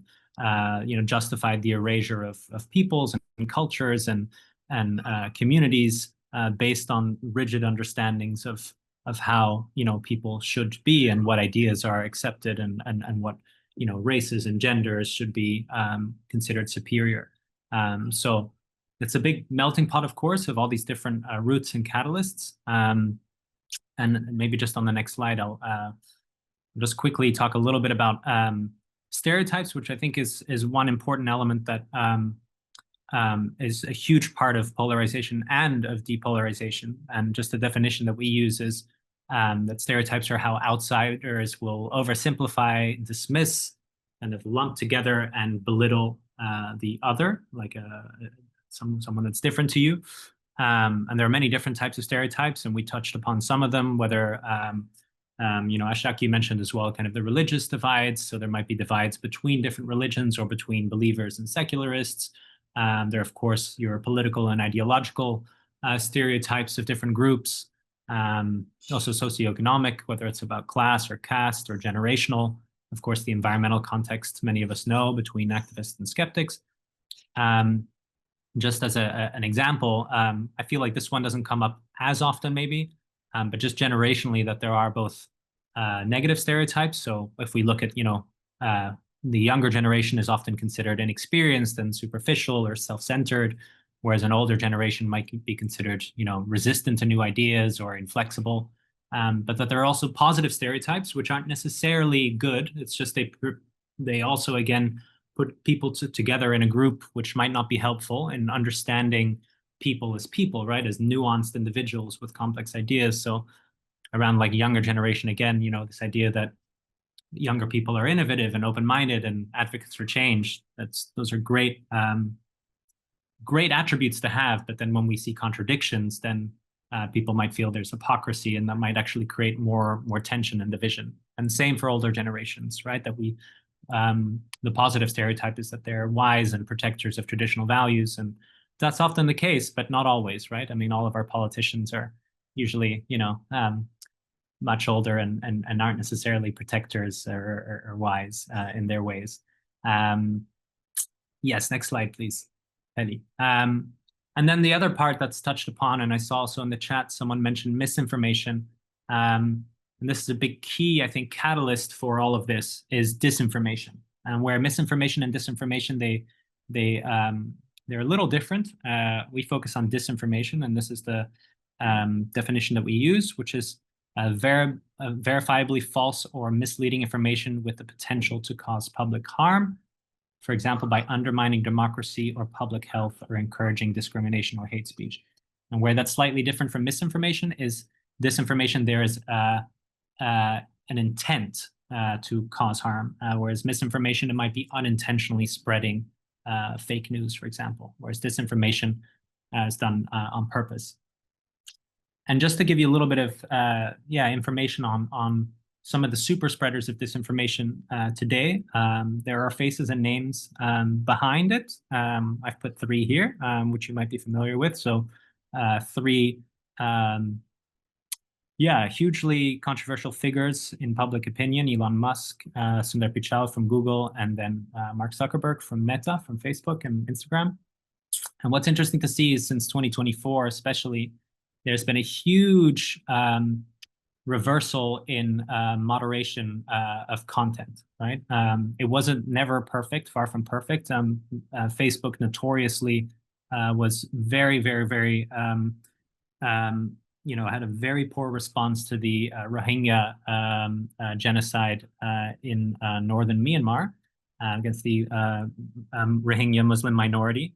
justified the erasure of peoples and cultures and communities based on rigid understandings of how people should be, and what ideas are accepted, and what races and genders should be considered superior. So it's a big melting pot, of course, of all these different roots and catalysts. And maybe just on the next slide, I'll just quickly talk a little bit about stereotypes, which I think is one important element that is a huge part of polarization and of depolarization. And just the definition that we use is that stereotypes are how outsiders will oversimplify, dismiss, kind of lump together and belittle the other, like someone that's different to you. And there are many different types of stereotypes, and we touched upon some of them, whether, Ashak, you mentioned as well, kind of the religious divides. So there might be divides between different religions or between believers and secularists. There are, of course, your political and ideological stereotypes of different groups. Also socioeconomic, whether it's about class or caste or generational. Of course, the environmental context, many of us know, between activists and skeptics. Just as an example, I feel like this one doesn't come up as often maybe, but just generationally, that there are both negative stereotypes. So if we look at, the younger generation is often considered inexperienced and superficial or self-centered, whereas an older generation might be considered, resistant to new ideas or inflexible. But that there are also positive stereotypes, which aren't necessarily good. It's just they also, again, put people together in a group, which might not be helpful in understanding people as people, right? As nuanced individuals with complex ideas. So around like younger generation, again, this idea that younger people are innovative and open-minded and advocates for change. Those are great attributes to have. But then when we see contradictions, then people might feel there's hypocrisy, and that might actually create more tension and division. And same for older generations, right? That the positive stereotype is that they're wise and protectors of traditional values, and that's often the case, but not always, right? I mean, all of our politicians are usually, much older and aren't necessarily protectors or wise in their ways. Yes, next slide, please, Ellie. And then the other part that's touched upon, and I saw also in the chat, someone mentioned misinformation. And this is a big key, I think, catalyst for all of this is disinformation. And where misinformation and disinformation, they're a little different. We focus on disinformation, and this is the definition that we use, which is verifiably false or misleading information with the potential to cause public harm, for example, by undermining democracy or public health or encouraging discrimination or hate speech. And where that's slightly different from misinformation is disinformation, there is an intent to cause harm, whereas misinformation, it might be unintentionally spreading fake news, for example, whereas disinformation is done on purpose. And just to give you a little bit of information on some of the super spreaders of disinformation today, there are faces and names behind it. I've put 3 here, which you might be familiar with. So 3 hugely controversial figures in public opinion: Elon Musk, Sundar Pichai from Google, and then Mark Zuckerberg from Meta, from Facebook and Instagram. And what's interesting to see is since 2024, especially, there's been a huge reversal in moderation of content, right? It wasn't never perfect, far from perfect. Facebook notoriously was very, very, very had a very poor response to the Rohingya genocide in northern Myanmar against the Rohingya Muslim minority.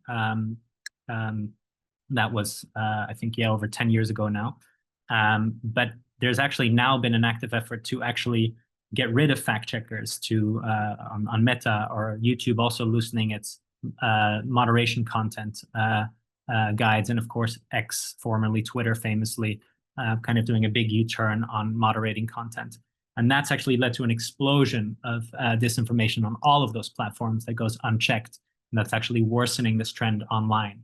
That was, I think, over 10 years ago now. But there's actually now been an active effort to actually get rid of fact checkers on Meta or YouTube, also loosening its moderation content guides, and of course X, formerly Twitter, famously kind of doing a big U-turn on moderating content. And that's actually led to an explosion of disinformation on all of those platforms that goes unchecked, and that's actually worsening this trend online.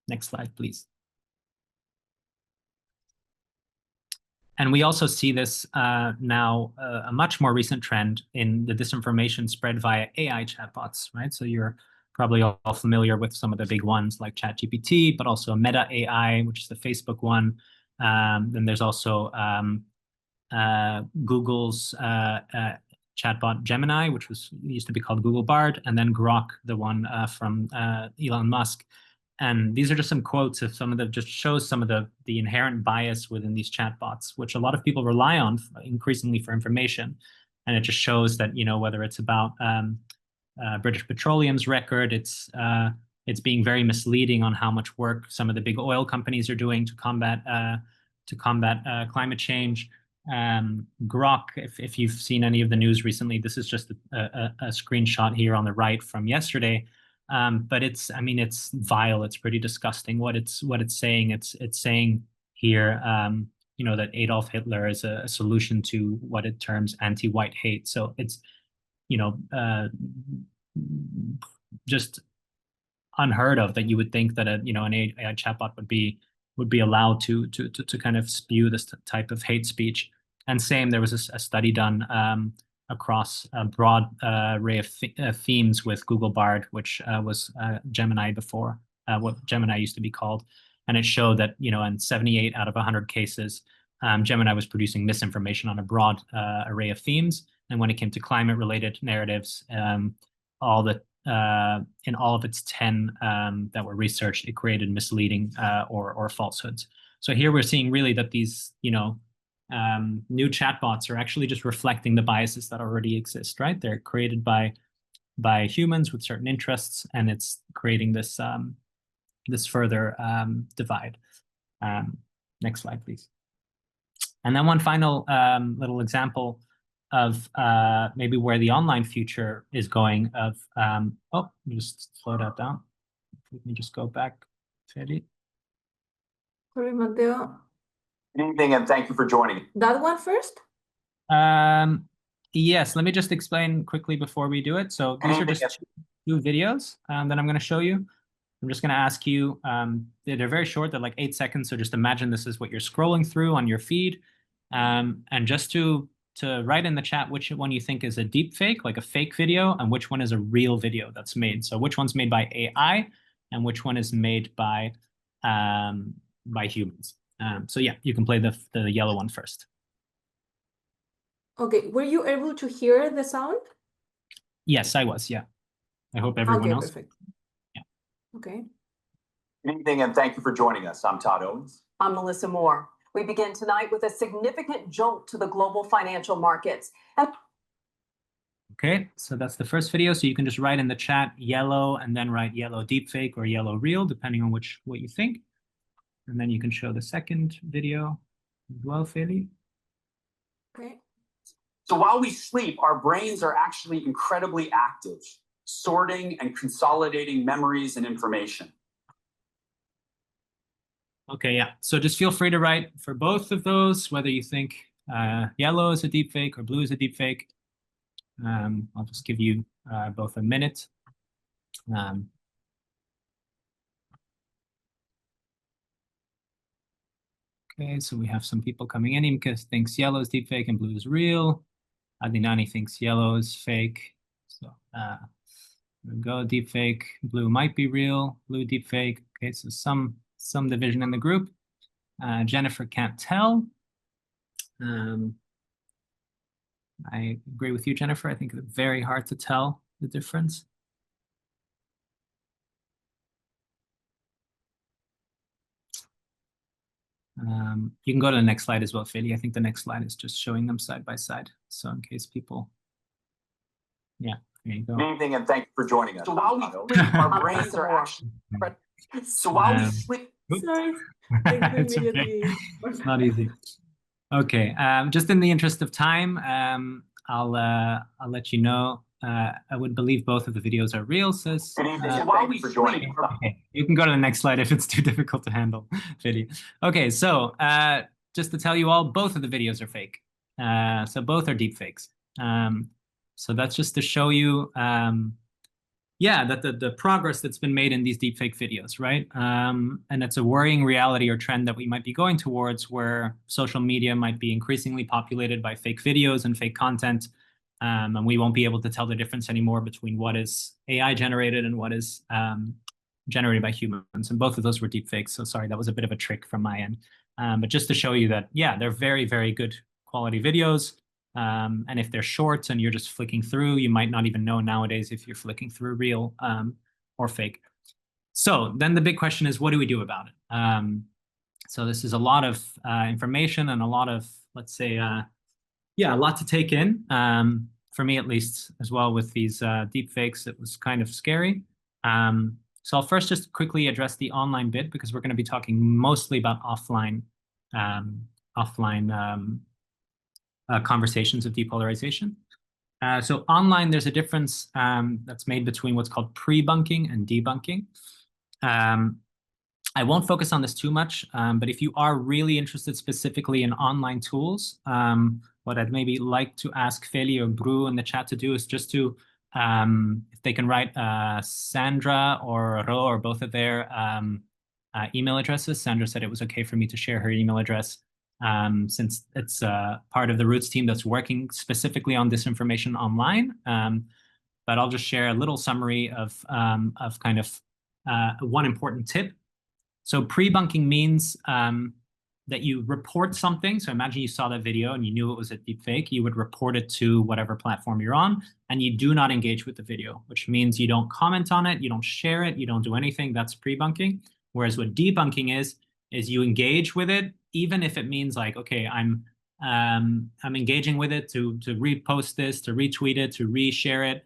Next slide, please. And we also see this now, a much more recent trend in the disinformation spread via AI chatbots, right? So you're probably all familiar with some of the big ones like ChatGPT, but also Meta AI, which is the Facebook one. Then there's also Google's chatbot Gemini, which used to be called Google Bard, and then Grok, the one from Elon Musk. And these are just some quotes of some of just shows some of the inherent bias within these chatbots, which a lot of people rely on increasingly for information. And it just shows that, whether it's about British Petroleum's record, it's being very misleading on how much work some of the big oil companies are doing to combat climate change. Grok, if you've seen any of the news recently, this is just a screenshot here on the right from yesterday. But it's vile. It's pretty disgusting what it's saying. It's saying here, that Adolf Hitler is a solution to what it terms anti-white hate. So it's, just unheard of that you would think that an AI chatbot would be allowed to kind of spew this type of hate speech. And same, there was a study done across a broad array of themes with Google Bard, which was Gemini before, what Gemini used to be called. And it showed that, in 78 out of 100 cases, Gemini was producing misinformation on a broad array of themes. And when it came to climate-related narratives, in all of its 10 that were researched, it created misleading or falsehoods. So here we're seeing really that these, new chatbots are actually just reflecting the biases that already exist, right? They're created by humans with certain interests, and it's creating this this further divide. Next slide, please. And then one final little example of maybe where the online future is going. Let me just slow that down. Let me just go back, Feli. Sorry, Matteo. Good evening, and thank you for joining. That one first? Yes, let me just explain quickly before we do it. So these are just two videos that I'm going to show you. I'm just going to ask you, they're very short, they're like 8 seconds, so just imagine this is what you're scrolling through on your feed. And just to write in the chat which one you think is a deep fake, like a fake video, and which one is a real video that's made. So which one's made by AI and which one is made by humans. So yeah, you can play the yellow one first. Okay, were you able to hear the sound? Yes, I was, yeah. I hope everyone else. Perfect. Yeah. Okay. Good evening, and thank you for joining us. I'm Todd Owens. I'm Melissa Moore. We begin tonight with a significant jolt to the global financial markets. Okay, so that's the first video. So you can just write in the chat yellow and then write yellow deepfake or yellow real, depending on what you think. And then you can show the second video as well, Feli. Okay. So while we sleep, our brains are actually incredibly active, sorting and consolidating memories and information. Okay, yeah. So just feel free to write for both of those, whether you think yellow is a deepfake or blue is a deepfake. I'll just give you both a minute. Okay, so we have some people coming in. Imka thinks yellow is deepfake and blue is real. Adinani thinks yellow is fake. So there we go, deepfake. Blue might be real, blue deepfake. Okay, so some division in the group. Jennifer can't tell. I agree with you, Jennifer. I think it's very hard to tell the difference. You can go to the next slide as well, Feli. I think the next slide is just showing them side by side. So in case people, yeah, there you go. Good evening and thank you for joining us. So while we sleep, our brains are actually. So while we sleep. Sorry. It's okay. It's not easy. Okay, just in the interest of time, I'll let you know. I would believe both of the videos are real, says. Good evening and thank you for joining us. Okay, you can go to the next slide if it's too difficult to handle, Feli. Okay, so just to tell you all, both of the videos are fake. So both are deep fakes. So that's just to show you, yeah, that the progress that's been made in these deepfake videos, right? And it's a worrying reality or trend that we might be going towards, where social media might be increasingly populated by fake videos and fake content, and we won't be able to tell the difference anymore between what is AI generated and what is generated by humans. And both of those were deepfakes. So sorry, that was a bit of a trick from my end. But just to show you that, yeah, they're very, very good quality videos. And if they're short and you're just flicking through, you might not even know nowadays if you're flicking through real or fake. So then the big question is, what do we do about it? So this is a lot of information and a lot of, let's say, yeah, a lot to take in. For me, at least, as well, with these deep fakes, it was kind of scary. So I'll first just quickly address the online bit, because we're going to be talking mostly about offline conversations of depolarization. So online, there's a difference that's made between what's called pre-bunking and debunking. I won't focus on this too much, but if you are really interested specifically in online tools, what I'd maybe like to ask Feli or Bru in the chat to do is just to, if they can write Sandra or Ro or both of their email addresses. Sandra said it was okay for me to share her email address, since it's part of the Roots team that's working specifically on disinformation online. But I'll just share a little summary of kind of one important tip. So pre-bunking means that you report something. So imagine you saw that video and you knew it was a deepfake. You would report it to whatever platform you're on, and you do not engage with the video, which means you don't comment on it, you don't share it, you don't do anything. That's pre-bunking. Whereas what debunking is you engage with it, even if it means like, okay, I'm engaging with it to repost this, to retweet it, to reshare it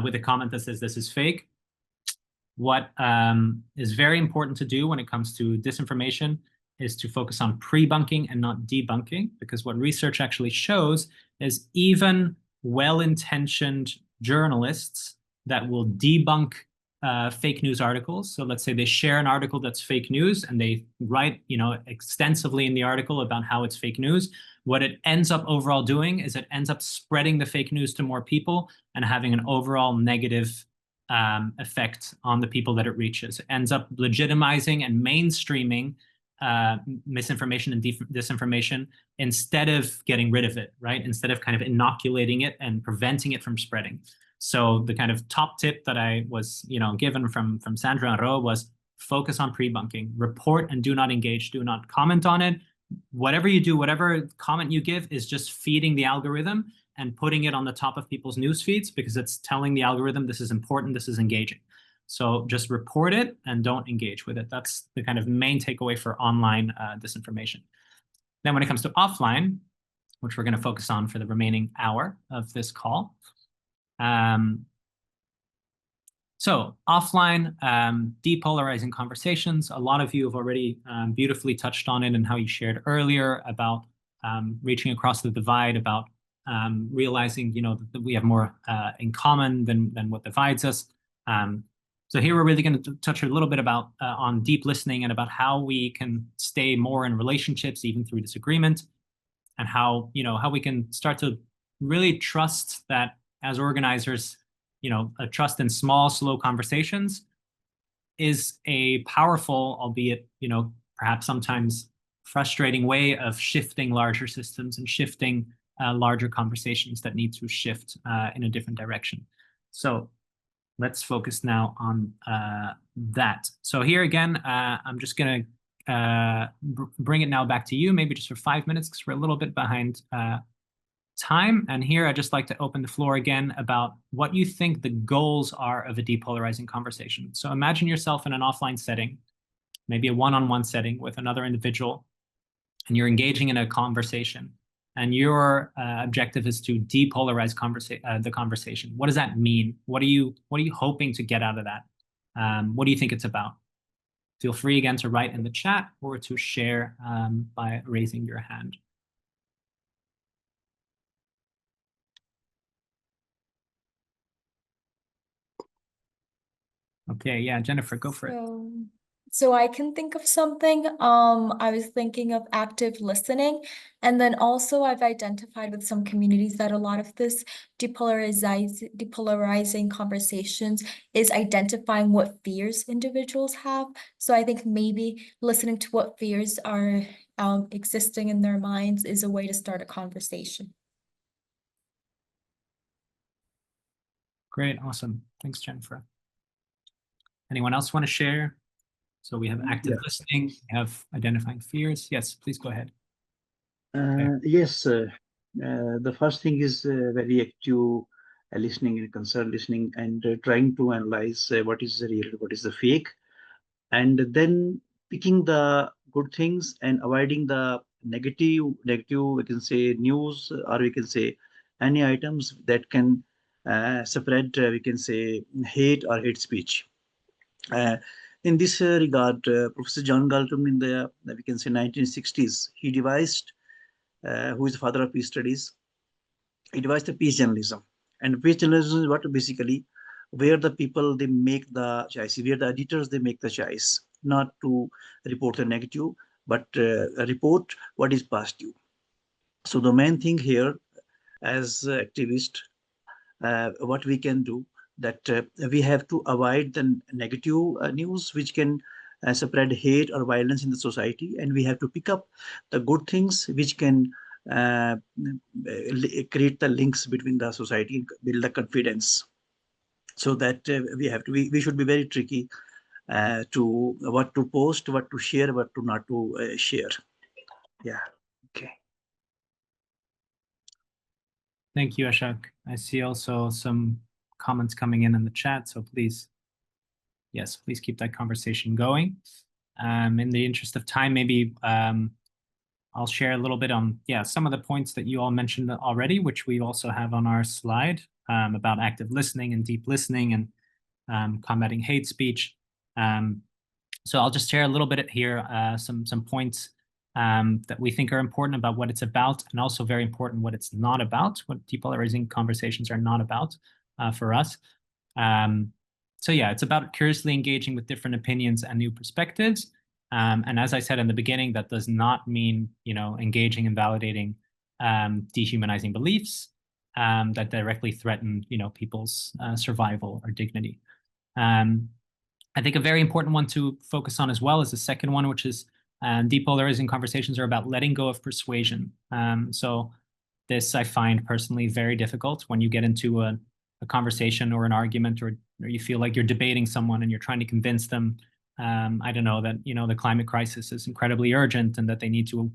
with a comment that says this is fake. What is very important to do when it comes to disinformation is to focus on pre-bunking and not debunking, because what research actually shows is even well-intentioned journalists that will debunk fake news articles. So let's say they share an article that's fake news and they write, extensively in the article about how it's fake news. What it ends up overall doing is it ends up spreading the fake news to more people and having an overall negative effect on the people that it reaches. It ends up legitimizing and mainstreaming misinformation and disinformation instead of getting rid of it, right? Instead of kind of inoculating it and preventing it from spreading. So the kind of top tip that I was, given from Sandra and Ro was focus on pre-bunking, report and do not engage, do not comment on it. Whatever you do, whatever comment you give is just feeding the algorithm and putting it on the top of people's news feeds, because it's telling the algorithm this is important, this is engaging. So just report it and don't engage with it. That's the kind of main takeaway for online disinformation. Then when it comes to offline, which we're going to focus on for the remaining hour of this call. So offline, depolarizing conversations. A lot of you have already beautifully touched on it and how you shared earlier about reaching across the divide, about realizing, that we have more in common than what divides us. So here we're really going to touch a little bit about on deep listening and about how we can stay more in relationships even through disagreement, and how we can start to really trust that as organizers, a trust in small, slow conversations is a powerful, albeit perhaps sometimes frustrating way of shifting larger systems and shifting larger conversations that need to shift in a different direction. So let's focus now on that. So here again, I'm just going to bring it now back to you, maybe just for 5 minutes, because we're a little bit behind time. And here I'd just like to open the floor again about what you think the goals are of a depolarizing conversation. So imagine yourself in an offline setting, maybe a one-on-one setting with another individual. and you're engaging in a conversation, and your objective is to depolarize the conversation. What does that mean? What are you hoping to get out of that? What do you think it's about? Feel free again to write in the chat or to share by raising your hand. Okay, yeah, Jennifer, go for it. So I can think of something. I was thinking of active listening, and then also I've identified with some communities that a lot of this depolarizing conversations is identifying what fears individuals have. So I think maybe listening to what fears are existing in their minds is a way to start a conversation. Great, awesome. Thanks, Jennifer. Anyone else want to share? So we have active listening, we have identifying fears. Yes, please go ahead. Yes, the first thing is very active listening and concerned listening, and trying to analyze what is the real, what is the fake, and then picking the good things and avoiding the negative, we can say news, or we can say any items that can spread, we can say hate or hate speech. In this regard, Professor John Galton in the, we can say 1960s, he devised, who is the father of peace studies, he devised the peace journalism. And peace journalism is what basically where the people, they make the choice, where the editors, they make the choice, not to report the negative, but report what is positive. So the main thing here as activists, what we can do, that we have to avoid the negative news which can spread hate or violence in the society, and we have to pick up the good things which can create the links between the society and build the confidence. So that we should be very tricky to what to post, what to share, what to not to share. Yeah. Okay. Thank you, Ashok. I see also some comments coming in the chat, so please, yes, please keep that conversation going. In the interest of time, maybe I'll share a little bit on, some of the points that you all mentioned already, which we also have on our slide about active listening and deep listening and combating hate speech. So I'll just share a little bit here, some points that we think are important about what it's about, and also very important what it's not about, what depolarizing conversations are not about for us. So yeah, it's about curiously engaging with different opinions and new perspectives. And as I said in the beginning, that does not mean, engaging and validating dehumanizing beliefs that directly threaten, people's survival or dignity. I think a very important one to focus on as well is the second one, which is depolarizing conversations are about letting go of persuasion. So this I find personally very difficult when you get into a conversation or an argument, or you feel like you're debating someone and you're trying to convince them, I don't know, that, the climate crisis is incredibly urgent and that they need to,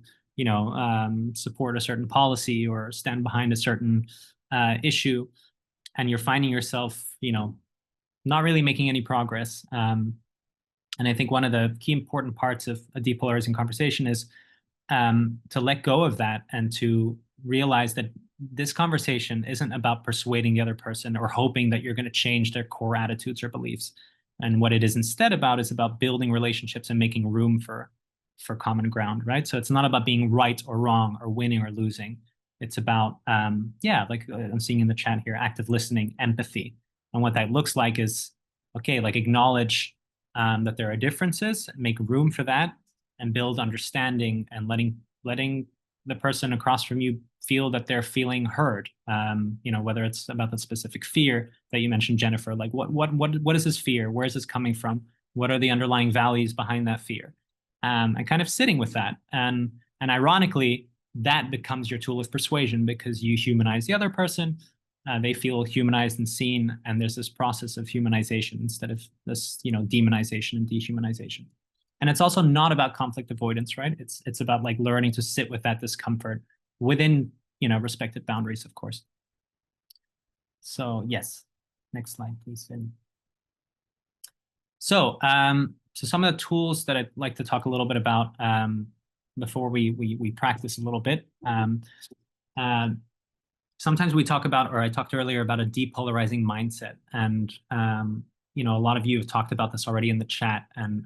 support a certain policy or stand behind a certain issue. And you're finding yourself, not really making any progress. And I think one of the key important parts of a depolarizing conversation is to let go of that and to realize that this conversation isn't about persuading the other person or hoping that you're going to change their core attitudes or beliefs. And what it is instead about is about building relationships and making room for common ground, right? So it's not about being right or wrong or winning or losing. It's about, like I'm seeing in the chat here, active listening, empathy. And what that looks like is, okay, like acknowledge that there are differences, make room for that, and build understanding, and letting the person across from you feel that they're feeling heard. Whether it's about the specific fear that you mentioned, Jennifer, like what is this fear? Where is this coming from? What are the underlying values behind that fear? And kind of sitting with that. And ironically, that becomes your tool of persuasion because you humanize the other person. They feel humanized and seen, and there's this process of humanization instead of this, demonization and dehumanization. And it's also not about conflict avoidance, right? It's about like learning to sit with that discomfort within, respected boundaries, of course. So yes, next slide, please. So some of the tools that I'd like to talk a little bit about before we practice a little bit. Sometimes we talk about, or I talked earlier about a depolarizing mindset, and you know, a lot of you have talked about this already in the chat, and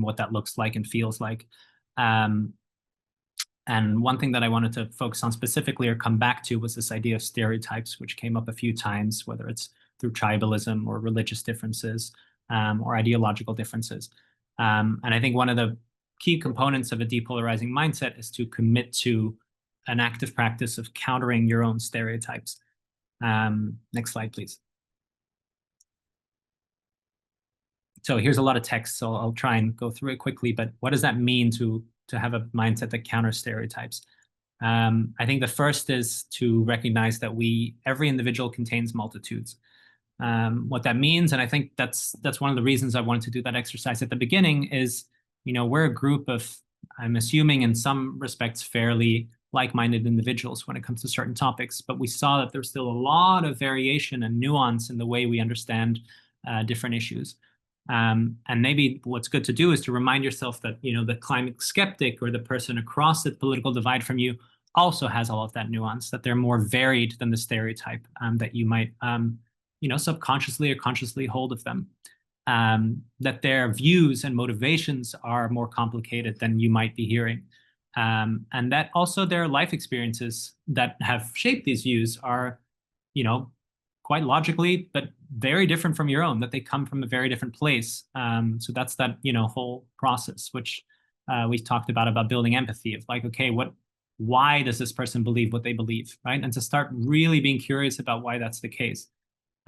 what that looks like and feels like. And one thing that I wanted to focus on specifically or come back to was this idea of stereotypes, which came up a few times, whether it's through tribalism or religious differences or ideological differences. And I think one of the key components of a depolarizing mindset is to commit to an active practice of countering your own stereotypes. Next slide, please. So here's a lot of text, so I'll try and go through it quickly, but what does that mean to have a mindset that counters stereotypes? I think the first is to recognize that every individual contains multitudes. What that means, and I think that's one of the reasons I wanted to do that exercise at the beginning, is, you know, we're a group of, I'm assuming in some respects, fairly like-minded individuals when it comes to certain topics, but we saw that there's still a lot of variation and nuance in the way we understand different issues. And maybe what's good to do is to remind yourself that, you know, the climate skeptic or the person across the political divide from you also has all of that nuance, that they're more varied than the stereotype that you might, you know, subconsciously or consciously hold of them. That their views and motivations are more complicated than you might be hearing. And that also their life experiences that have shaped these views are, you know, quite logically, but very different from your own, that they come from a very different place. So that's that, you know, whole process, which we talked about building empathy of like, okay, why does this person believe what they believe, right? And to start really being curious about why that's the case.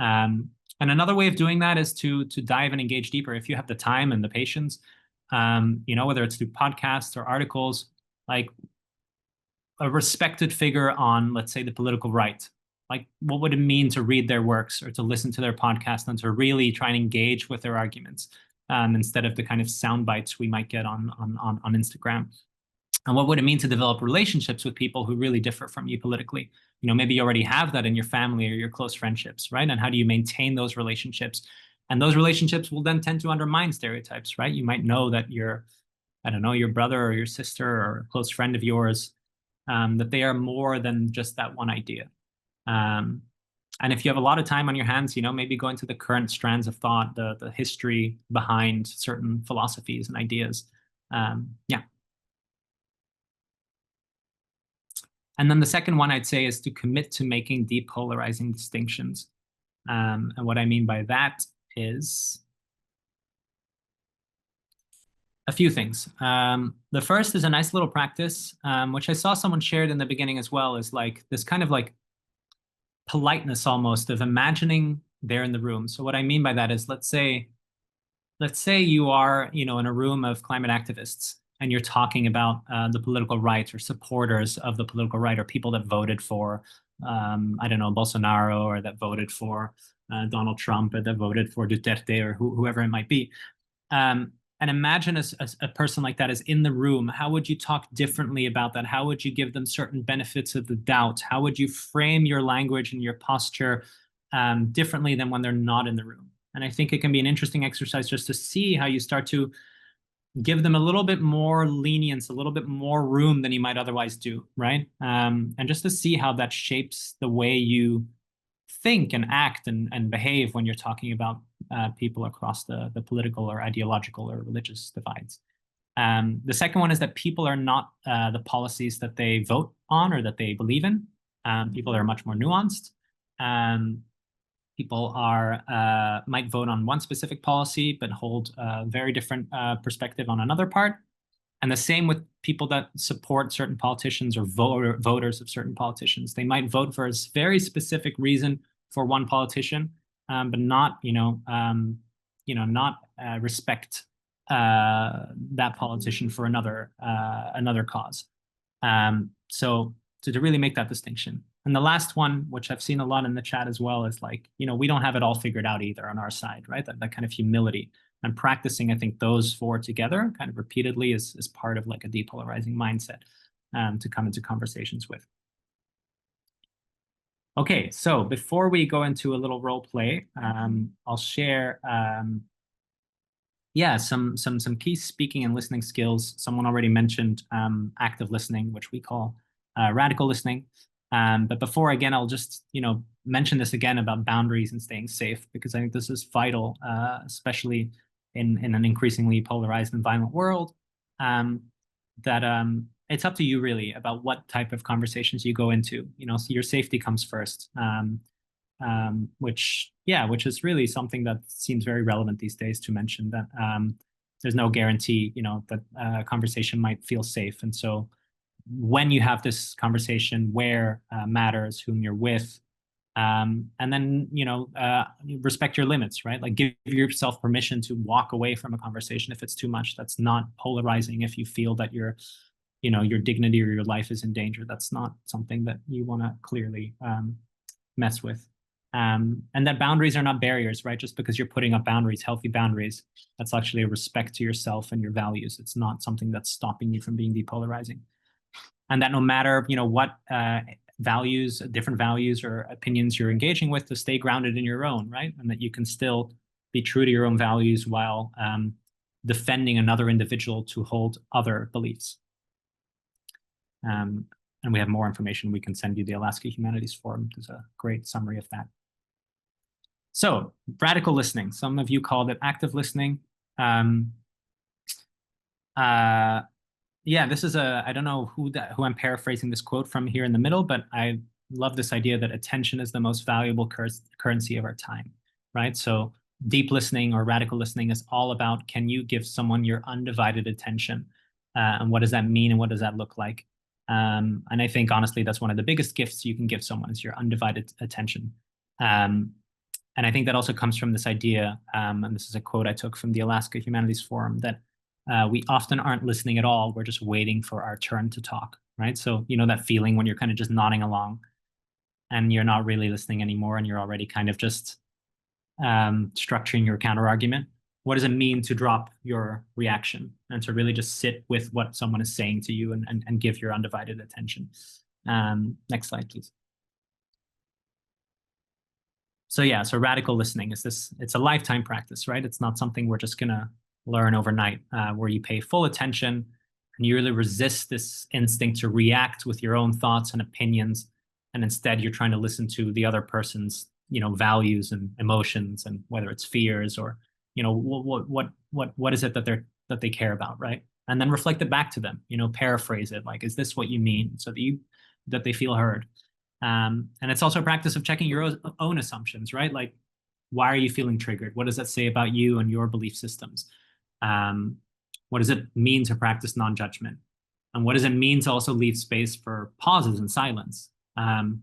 And another way of doing that is to dive and engage deeper. If you have the time and the patience, you know, whether it's through podcasts or articles, like a respected figure on, let's say, the political right. Like, what would it mean to read their works or to listen to their podcast and to really try and engage with their arguments instead of the kind of sound bites we might get on Instagram? And what would it mean to develop relationships with people who really differ from you politically? You know, maybe you already have that in your family or your close friendships, right? And how do you maintain those relationships? And those relationships will then tend to undermine stereotypes, right? You might know that your brother or your sister or a close friend of yours, that they are more than just that one idea. And if you have a lot of time on your hands, you know, maybe go into the current strands of thought, the history behind certain philosophies and ideas. Yeah. And then the second one I'd say is to commit to making depolarizing distinctions. And what I mean by that is a few things. The first is a nice little practice, which I saw someone shared in the beginning as well, is like this kind of like politeness almost of imagining they're in the room. So what I mean by that is, let's say you are, you know, in a room of climate activists and you're talking about the political right or supporters of the political right or people that voted for, I don't know, Bolsonaro, or that voted for Donald Trump, or that voted for Duterte, or whoever it might be. And imagine a person like that is in the room. How would you talk differently about that? How would you give them certain benefits of the doubt? How would you frame your language and your posture differently than when they're not in the room? And I think it can be an interesting exercise just to see how you start to give them a little bit more lenience, a little bit more room than you might otherwise do, right? And just to see how that shapes the way you think and act and behave when you're talking about people across the political or ideological or religious divides. The second one is that people are not the policies that they vote on or that they believe in. People are much more nuanced. People might vote on one specific policy, but hold a very different perspective on another part. And the same with people that support certain politicians or voters of certain politicians. They might vote for a very specific reason for one politician, but not, not respect that politician for another cause. So to really make that distinction. And the last one, which I've seen a lot in the chat as well, is like, you know, we don't have it all figured out either on our side, right? That kind of humility. And practicing, I think, those four together kind of repeatedly is part of like a depolarizing mindset to come into conversations with. Okay, so before we go into a little role play, I'll share yeah, some key speaking and listening skills. Someone already mentioned active listening, which we call radical listening. But before, again, I'll just mention this again about boundaries and staying safe, because I think this is vital, especially in an increasingly polarized and violent world. That it's up to you really about what type of conversations you go into. So your safety comes first. Which is really something that seems very relevant these days to mention, that there's no guarantee, that a conversation might feel safe. And so when you have this conversation, where matters, whom you're with, and then, respect your limits, right? Like give yourself permission to walk away from a conversation if it's too much. That's not polarizing. If you feel that your dignity or your life is in danger, that's not something that you want to clearly mess with. And that boundaries are not barriers, right? Just because you're putting up boundaries, healthy boundaries, that's actually a respect to yourself and your values. It's not something that's stopping you from being depolarizing. And that no matter, what different values or opinions you're engaging with, to stay grounded in your own, right? And that you can still be true to your own values while defending another individual to hold other beliefs. And we have more information. We can send you the Alaska Humanities Forum. There's a great summary of that. So radical listening, some of you called it active listening. Yeah, this is I don't know who I'm paraphrasing this quote from here in the middle, but I love this idea that attention is the most valuable currency of our time, right? So deep listening or radical listening is all about, can you give someone your undivided attention? And what does that mean? And what does that look like? And I think, honestly, that's one of the biggest gifts you can give someone, is your undivided attention. And I think that also comes from this idea, and this is a quote I took from the Alaska Humanities Forum, that we often aren't listening at all. We're just waiting for our turn to talk, right? So, that feeling when you're kind of just nodding along and you're not really listening anymore, and you're already kind of just structuring your counter argument. What does it mean to drop your reaction and to really just sit with what someone is saying to you and give your undivided attention? Next slide, please. So radical listening it's a lifetime practice, right? It's not something we're just gonna learn overnight, where you pay full attention and you really resist this instinct to react with your own thoughts and opinions. And instead you're trying to listen to the other person's, values and emotions, and whether it's fears or, what is it that they care about, right? And then reflect it back to them, paraphrase it, like, is this what you mean? So that they feel heard. And it's also a practice of checking your own assumptions, right? Like, why are you feeling triggered? What does that say about you and your belief systems? What does it mean to practice non-judgment? And what does it mean to also leave space for pauses and silence? And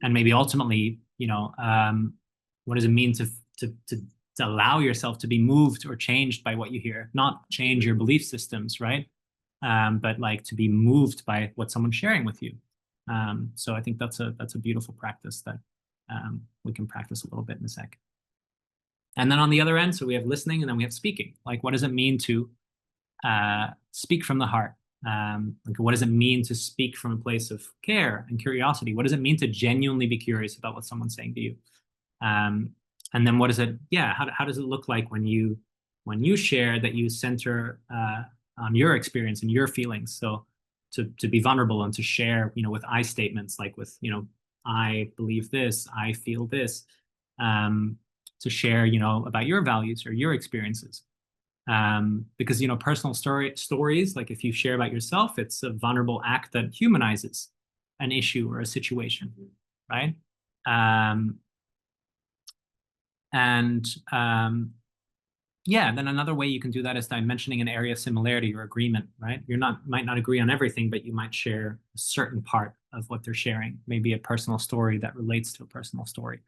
maybe ultimately, what does it mean to allow yourself to be moved or changed by what you hear? Not change your belief systems, right? But like to be moved by what someone's sharing with you. So I think that's a beautiful practice that we can practice a little bit in a sec. And then on the other end, so we have listening, and then we have speaking. Like, what does it mean to speak from the heart? Like, what does it mean to speak from a place of care and curiosity? What does it mean to genuinely be curious about what someone's saying to you? And then what is it? Yeah, how does it look like when you share, that you center on your experience and your feelings? So to be vulnerable and to share, with I statements, like with, I believe this, I feel this, to share, about your values or your experiences. Because, personal stories, like if you share about yourself, it's a vulnerable act that humanizes an issue or a situation, right? Then another way you can do that is by mentioning an area of similarity or agreement, right? Might not agree on everything, but you might share a certain part of what they're sharing, maybe a personal story that relates to a personal story.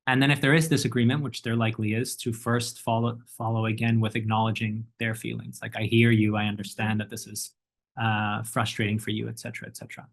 And then if there is disagreement, which there likely is, to first follow again with acknowledging their feelings. Like, I hear you, I understand that this is frustrating for you, et cetera, et cetera.